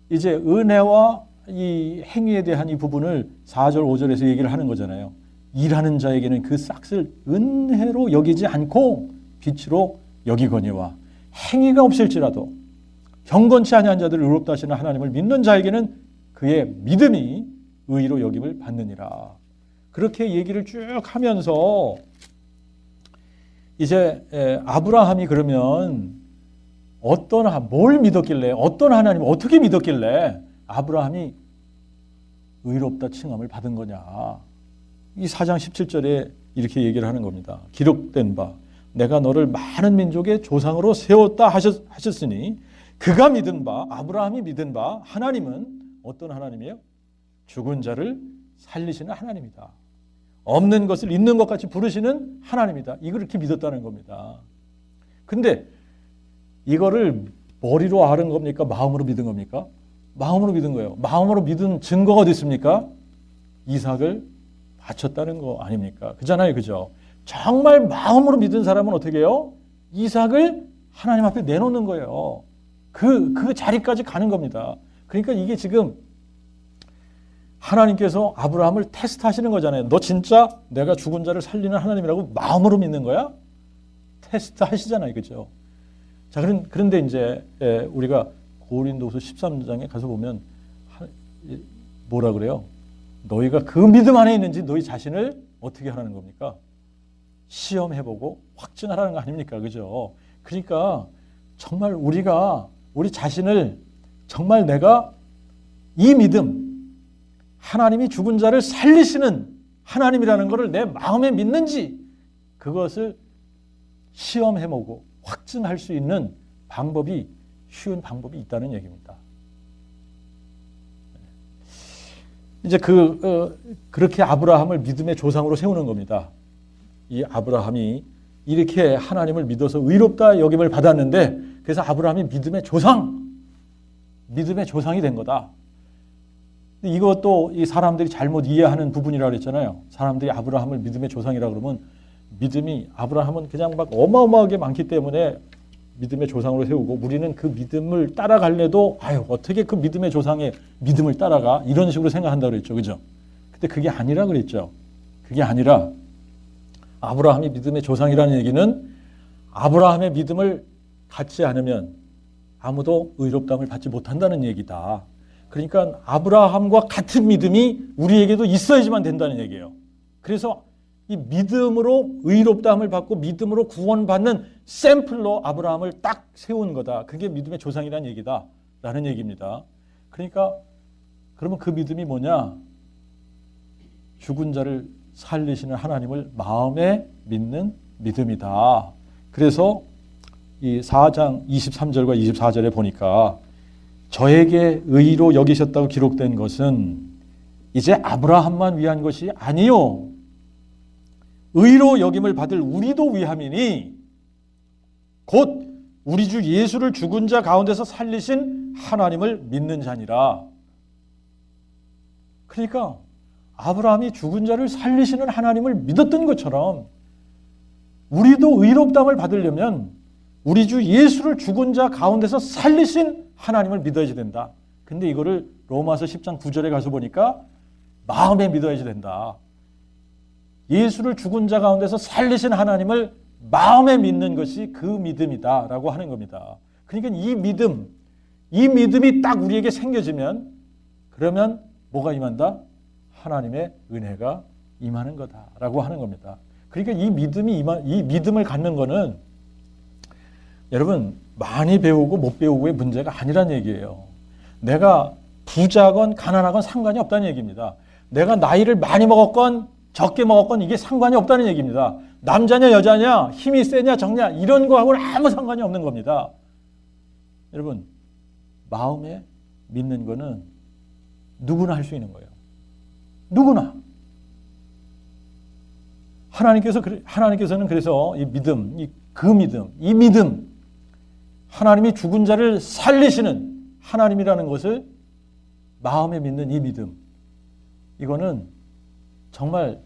이제 은혜와 이 행위에 대한 이 부분을 4절, 5절에서 얘기를 하는 거잖아요. 일하는 자에게는 그 싹을 은혜로 여기지 않고 빛으로 여기거니와 행위가 없을지라도 경건치 아니한 자들을 의롭다 하시는 하나님을 믿는 자에게는 그의 믿음이 의로 여김을 받느니라. 그렇게 얘기를 쭉 하면서 이제 아브라함이 그러면 뭘 믿었길래 어떤 하나님을 어떻게 믿었길래 아브라함이 의롭다 칭함을 받은 거냐. 이 4장 17절에 이렇게 얘기를 하는 겁니다. 기록된 바 내가 너를 많은 민족의 조상으로 세웠다 하셨으니 그가 믿은 바 아브라함이 믿은 바 하나님은 어떤 하나님이에요? 죽은 자를 살리시는 하나님이다. 없는 것을 있는 것 같이 부르시는 하나님이다. 이걸 이렇게 믿었다는 겁니다. 근데 이거를 머리로 아는 겁니까? 마음으로 믿은 겁니까? 마음으로 믿은 거예요. 마음으로 믿은 증거가 어디 있습니까? 이삭을 바쳤다는 거 아닙니까? 그잖아요. 그죠? 정말 마음으로 믿은 사람은 어떻게 해요? 이삭을 하나님 앞에 내놓는 거예요. 그 자리까지 가는 겁니다. 그러니까 이게 지금 하나님께서 아브라함을 테스트하시는 거잖아요. 너 진짜 내가 죽은 자를 살리는 하나님이라고 마음으로 믿는 거야? 테스트하시잖아요. 그죠? 자, 그런데 이제 우리가 고린도서 13장에 가서 보면 뭐라 그래요? 너희가 그 믿음 안에 있는지 너희 자신을 어떻게 하라는 겁니까? 시험해보고 확증하라는 거 아닙니까? 그죠? 그러니까 정말 우리 자신을 정말 내가 이 믿음, 하나님이 죽은 자를 살리시는 하나님이라는 것을 내 마음에 믿는지 그것을 시험해보고 확증할 수 있는 쉬운 방법이 있다는 얘기입니다. 이제 그렇게 아브라함을 믿음의 조상으로 세우는 겁니다. 이 아브라함이 이렇게 하나님을 믿어서 의롭다 여김을 받았는데 그래서 아브라함이 믿음의 조상이 된 거다. 이것도 이 사람들이 잘못 이해하는 부분이라고 그랬잖아요. 사람들이 아브라함을 믿음의 조상이라고 그러면 아브라함은 그냥 막 어마어마하게 많기 때문에 믿음의 조상으로 세우고 우리는 그 믿음을 따라갈래도 어떻게 그 믿음의 조상의 믿음을 따라가 이런 식으로 생각한다고 그랬죠. 그죠? 근데 그게 아니라 그랬죠. 그게 아니라 아브라함이 믿음의 조상이라는 얘기는 아브라함의 믿음을 갖지 않으면 아무도 의롭다함을 받지 못한다는 얘기다. 그러니까 아브라함과 같은 믿음이 우리에게도 있어야지만 된다는 얘기예요. 그래서 이 믿음으로 의롭다함을 받고 믿음으로 구원받는 샘플로 아브라함을 딱 세운 거다. 그게 믿음의 조상이라는 얘기다. 라는 얘기입니다. 그러니까 그러면 그 믿음이 뭐냐? 죽은 자를 살리시는 하나님을 마음에 믿는 믿음이다. 그래서 이 4장 23절과 24절에 보니까 저에게 의로 여기셨다고 기록된 것은 이제 아브라함만 위한 것이 아니요. 의로 여김을 받을 우리도 위함이니 곧 우리 주 예수를 죽은 자 가운데서 살리신 하나님을 믿는 자니라. 그러니까 아브라함이 죽은 자를 살리시는 하나님을 믿었던 것처럼 우리도 의롭다함을 받으려면 우리 주 예수를 죽은 자 가운데서 살리신 하나님을 믿어야지 된다. 근데 이거를 로마서 10장 9절에 가서 보니까 마음에 믿어야지 된다. 예수를 죽은 자 가운데서 살리신 하나님을 마음에 믿는 것이 그 믿음이다라고 하는 겁니다. 그러니까 이 믿음이 딱 우리에게 생겨지면 그러면 뭐가 임한다? 하나님의 은혜가 임하는 거다라고 하는 겁니다. 그러니까 이 믿음을 갖는 거는 여러분 많이 배우고 못 배우고의 문제가 아니란 얘기예요. 내가 부자건 가난하건 상관이 없다는 얘기입니다. 내가 나이를 많이 먹었건 적게 먹었건 이게 상관이 없다는 얘기입니다. 남자냐 여자냐 힘이 세냐 적냐 이런 거하고는 아무 상관이 없는 겁니다. 여러분 마음에 믿는 거는 누구나 할 수 있는 거예요. 누구나. 하나님께서는 그래서 이 믿음 하나님이 죽은 자를 살리시는 하나님이라는 것을 마음에 믿는 이 믿음, 이거는 정말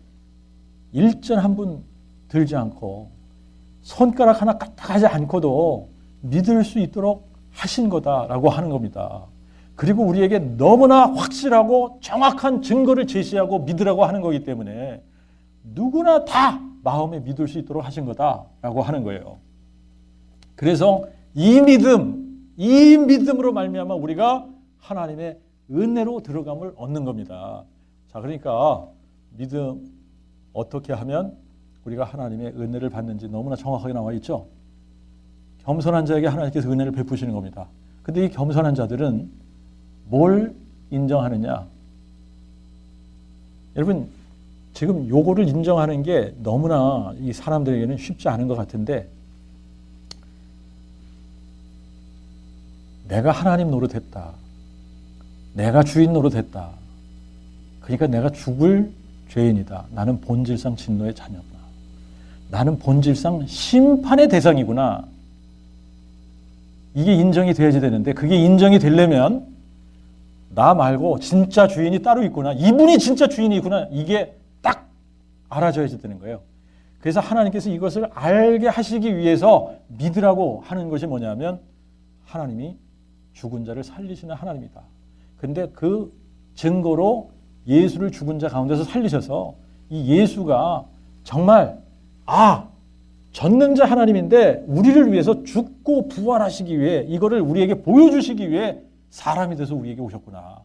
일전 한 분 들지 않고 손가락 하나 까딱하지 않고도 믿을 수 있도록 하신 거다라고 하는 겁니다. 그리고 우리에게 너무나 확실하고 정확한 증거를 제시하고 믿으라고 하는 거기 때문에 누구나 다 마음에 믿을 수 있도록 하신 거다라고 하는 거예요. 그래서 이 믿음으로 말미암아 우리가 하나님의 은혜로 들어감을 얻는 겁니다. 자, 그러니까 믿음 어떻게 하면 우리가 하나님의 은혜를 받는지 너무나 정확하게 나와 있죠. 겸손한 자에게 하나님께서 은혜를 베푸시는 겁니다. 근데 이 겸손한 자들은 뭘 인정하느냐? 여러분 지금 요거를 인정하는 게 너무나 이 사람들에게는 쉽지 않은 것 같은데, 내가 하나님 노릇했다. 내가 주인 노릇했다. 그러니까 내가 죽을 죄인이다. 나는 본질상 진노의 자녀다. 나는 본질상 심판의 대상이구나. 이게 인정이 돼야지 되는데 그게 인정이 되려면 나 말고 진짜 주인이 따로 있구나. 이분이 진짜 주인이구나. 이게 딱 알아져야지 되는 거예요. 그래서 하나님께서 이것을 알게 하시기 위해서 믿으라고 하는 것이 뭐냐면 하나님이 죽은 자를 살리시는 하나님이다. 근데 그 증거로 예수를 죽은 자 가운데서 살리셔서 이 예수가 정말 전능자 하나님인데 우리를 위해서 죽고 부활하시기 위해 이거를 우리에게 보여주시기 위해 사람이 돼서 우리에게 오셨구나.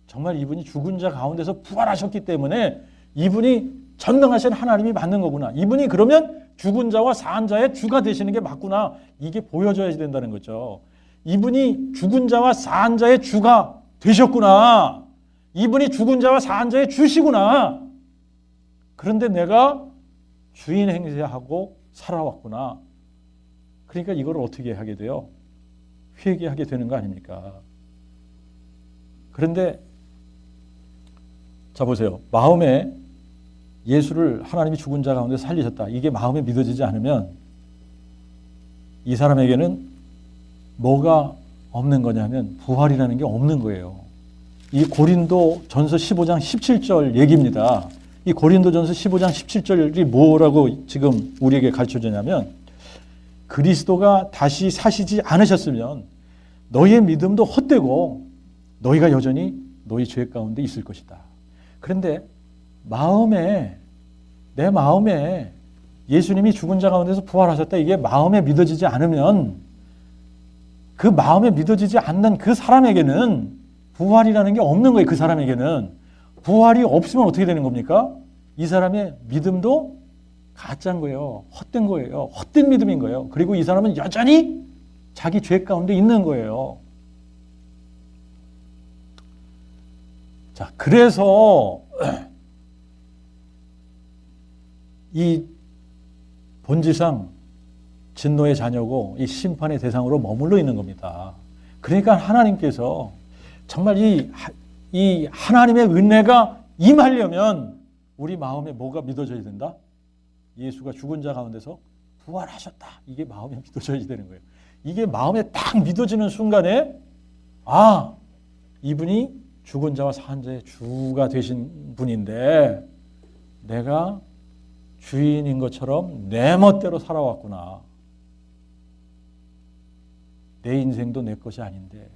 정말 이분이 죽은 자 가운데서 부활하셨기 때문에 이분이 전능하신 하나님이 맞는 거구나. 이분이 그러면 죽은 자와 산 자의 주가 되시는 게 맞구나. 이게 보여져야 된다는 거죠. 이분이 죽은 자와 산 자의 주가 되셨구나. 이분이 죽은 자와 산 자의 주시구나. 그런데 내가 주인 행세하고 살아왔구나. 그러니까 이걸 어떻게 하게 돼요? 회개하게 되는 거 아닙니까? 그런데 자 보세요. 마음에 예수를 하나님이 죽은 자 가운데 살리셨다. 이게 마음에 믿어지지 않으면 이 사람에게는 뭐가 없는 거냐면 부활이라는 게 없는 거예요. 이 고린도 전서 15장 17절 얘기입니다. 이 고린도 전서 15장 17절이 뭐라고 지금 우리에게 가르쳐주냐면 그리스도가 다시 사시지 않으셨으면 너희의 믿음도 헛되고 너희가 여전히 너희 죄 가운데 있을 것이다. 그런데 내 마음에 예수님이 죽은 자 가운데서 부활하셨다. 이게 마음에 믿어지지 않으면 그 마음에 믿어지지 않는 그 사람에게는 부활이라는 게 없는 거예요. 그 사람에게는. 부활이 없으면 어떻게 되는 겁니까? 이 사람의 믿음도 가짜인 거예요. 헛된 거예요. 헛된 믿음인 거예요. 그리고 이 사람은 여전히 자기 죄 가운데 있는 거예요. 자, 그래서 이 본질상 진노의 자녀고 이 심판의 대상으로 머물러 있는 겁니다. 그러니까 하나님께서 정말 이 하나님의 은혜가 임하려면 우리 마음에 뭐가 믿어져야 된다? 예수가 죽은 자 가운데서 부활하셨다. 이게 마음에 믿어져야 되는 거예요. 이게 마음에 딱 믿어지는 순간에 아, 이분이 죽은 자와 산 자의 주가 되신 분인데 내가 주인인 것처럼 내 멋대로 살아왔구나. 내 인생도 내 것이 아닌데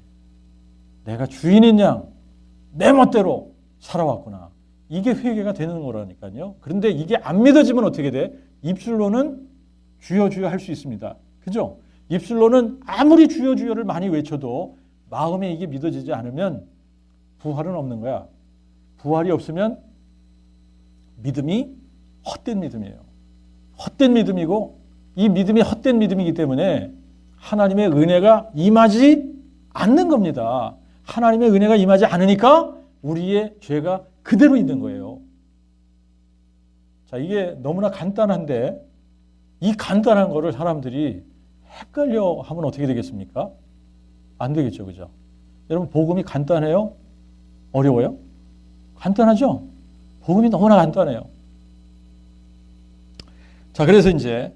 내가 주인인 양 내 멋대로 살아왔구나. 이게 회개가 되는 거라니까요. 그런데 이게 안 믿어지면 어떻게 돼? 입술로는 주여 주여 할 수 있습니다. 그죠? 입술로는 아무리 주여 주여를 많이 외쳐도 마음에 이게 믿어지지 않으면 부활은 없는 거야. 부활이 없으면 믿음이 헛된 믿음이에요. 헛된 믿음이고 이 믿음이 헛된 믿음이기 때문에 하나님의 은혜가 임하지 않는 겁니다. 하나님의 은혜가 임하지 않으니까 우리의 죄가 그대로 있는 거예요. 자, 이게 너무나 간단한데 이 간단한 거를 사람들이 헷갈려 하면 어떻게 되겠습니까? 안 되겠죠. 그죠? 여러분, 복음이 간단해요? 어려워요? 간단하죠? 복음이 너무나 간단해요. 자, 그래서 이제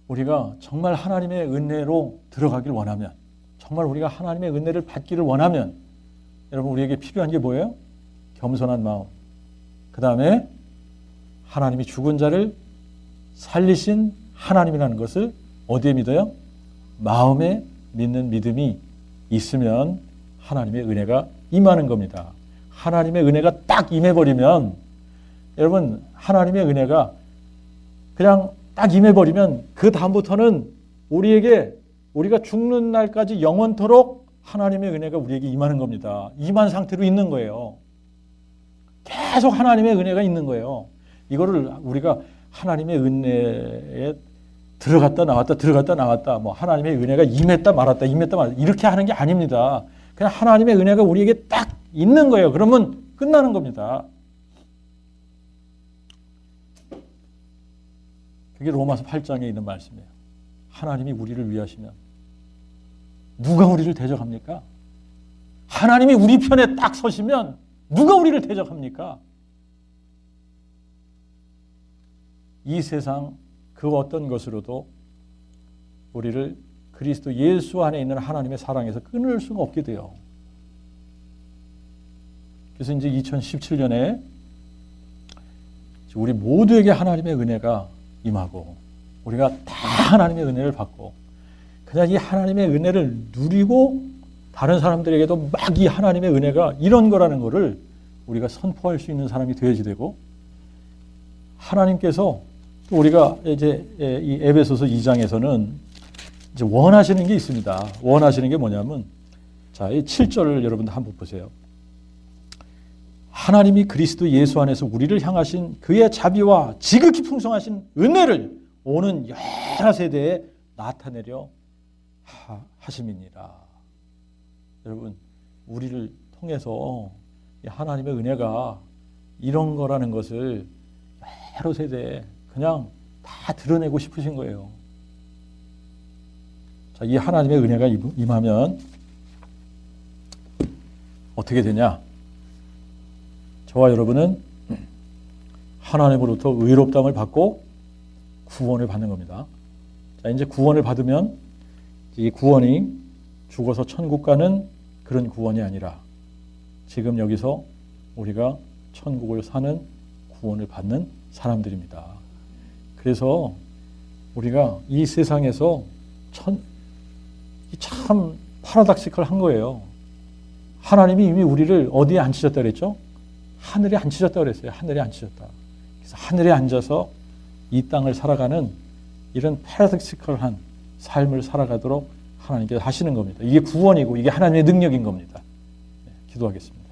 우리가 정말 하나님의 은혜로 들어가길 원하면, 정말 우리가 하나님의 은혜를 받기를 원하면 여러분, 우리에게 필요한 게 뭐예요? 겸손한 마음. 그 다음에 하나님이 죽은 자를 살리신 하나님이라는 것을 어디에 믿어요? 마음에 믿는 믿음이 있으면 하나님의 은혜가 임하는 겁니다. 하나님의 은혜가 딱 임해버리면 여러분, 하나님의 은혜가 그냥 딱 임해버리면 그 다음부터는 우리가 죽는 날까지 영원토록 하나님의 은혜가 우리에게 임하는 겁니다. 임한 상태로 있는 거예요. 계속 하나님의 은혜가 있는 거예요. 이거를 우리가 하나님의 은혜에 들어갔다 나왔다 뭐 하나님의 은혜가 임했다 말았다 이렇게 하는 게 아닙니다. 그냥 하나님의 은혜가 우리에게 딱 있는 거예요. 그러면 끝나는 겁니다. 그게 로마서 8장에 있는 말씀이에요. 하나님이 우리를 위하시면 누가 우리를 대적합니까? 하나님이 우리 편에 딱 서시면 누가 우리를 대적합니까? 이 세상 그 어떤 것으로도 우리를 그리스도 예수 안에 있는 하나님의 사랑에서 끊을 수가 없게 돼요. 그래서 이제 2017년에 우리 모두에게 하나님의 은혜가 임하고 우리가 다 하나님의 은혜를 받고 그냥 이 하나님의 은혜를 누리고 다른 사람들에게도 막 이 하나님의 은혜가 이런 거라는 거를 우리가 선포할 수 있는 사람이 되어야지 되고, 하나님께서 또 우리가 이제 이 에베소서 2장에서는 이제 원하시는 게 있습니다. 원하시는 게 뭐냐면, 자, 이 7절을 여러분들 한번 보세요. 하나님이 그리스도 예수 안에서 우리를 향하신 그의 자비와 지극히 풍성하신 은혜를 오는 여러 세대에 나타내려 하심이니라. 여러분, 우리를 통해서 하나님의 은혜가 이런 거라는 것을 여러 세대에 그냥 다 드러내고 싶으신 거예요. 자, 이 하나님의 은혜가 임하면 어떻게 되냐? 저와 여러분은 하나님으로부터 의롭다함을 받고 구원을 받는 겁니다. 자, 이제 구원을 받으면 이 구원이 죽어서 천국 가는 그런 구원이 아니라 지금 여기서 우리가 천국을 사는 구원을 받는 사람들입니다. 그래서 우리가 이 세상에서 참 파라닥시컬한 거예요. 하나님이 이미 우리를 어디에 앉히셨다 그랬죠? 하늘에 앉히셨다 그랬어요. 하늘에 앉히셨다. 그래서 하늘에 앉아서 이 땅을 살아가는 이런 파라닥시컬한 삶을 살아가도록 하나님께서 하시는 겁니다. 이게 구원이고 이게 하나님의 능력인 겁니다. 네, 기도하겠습니다.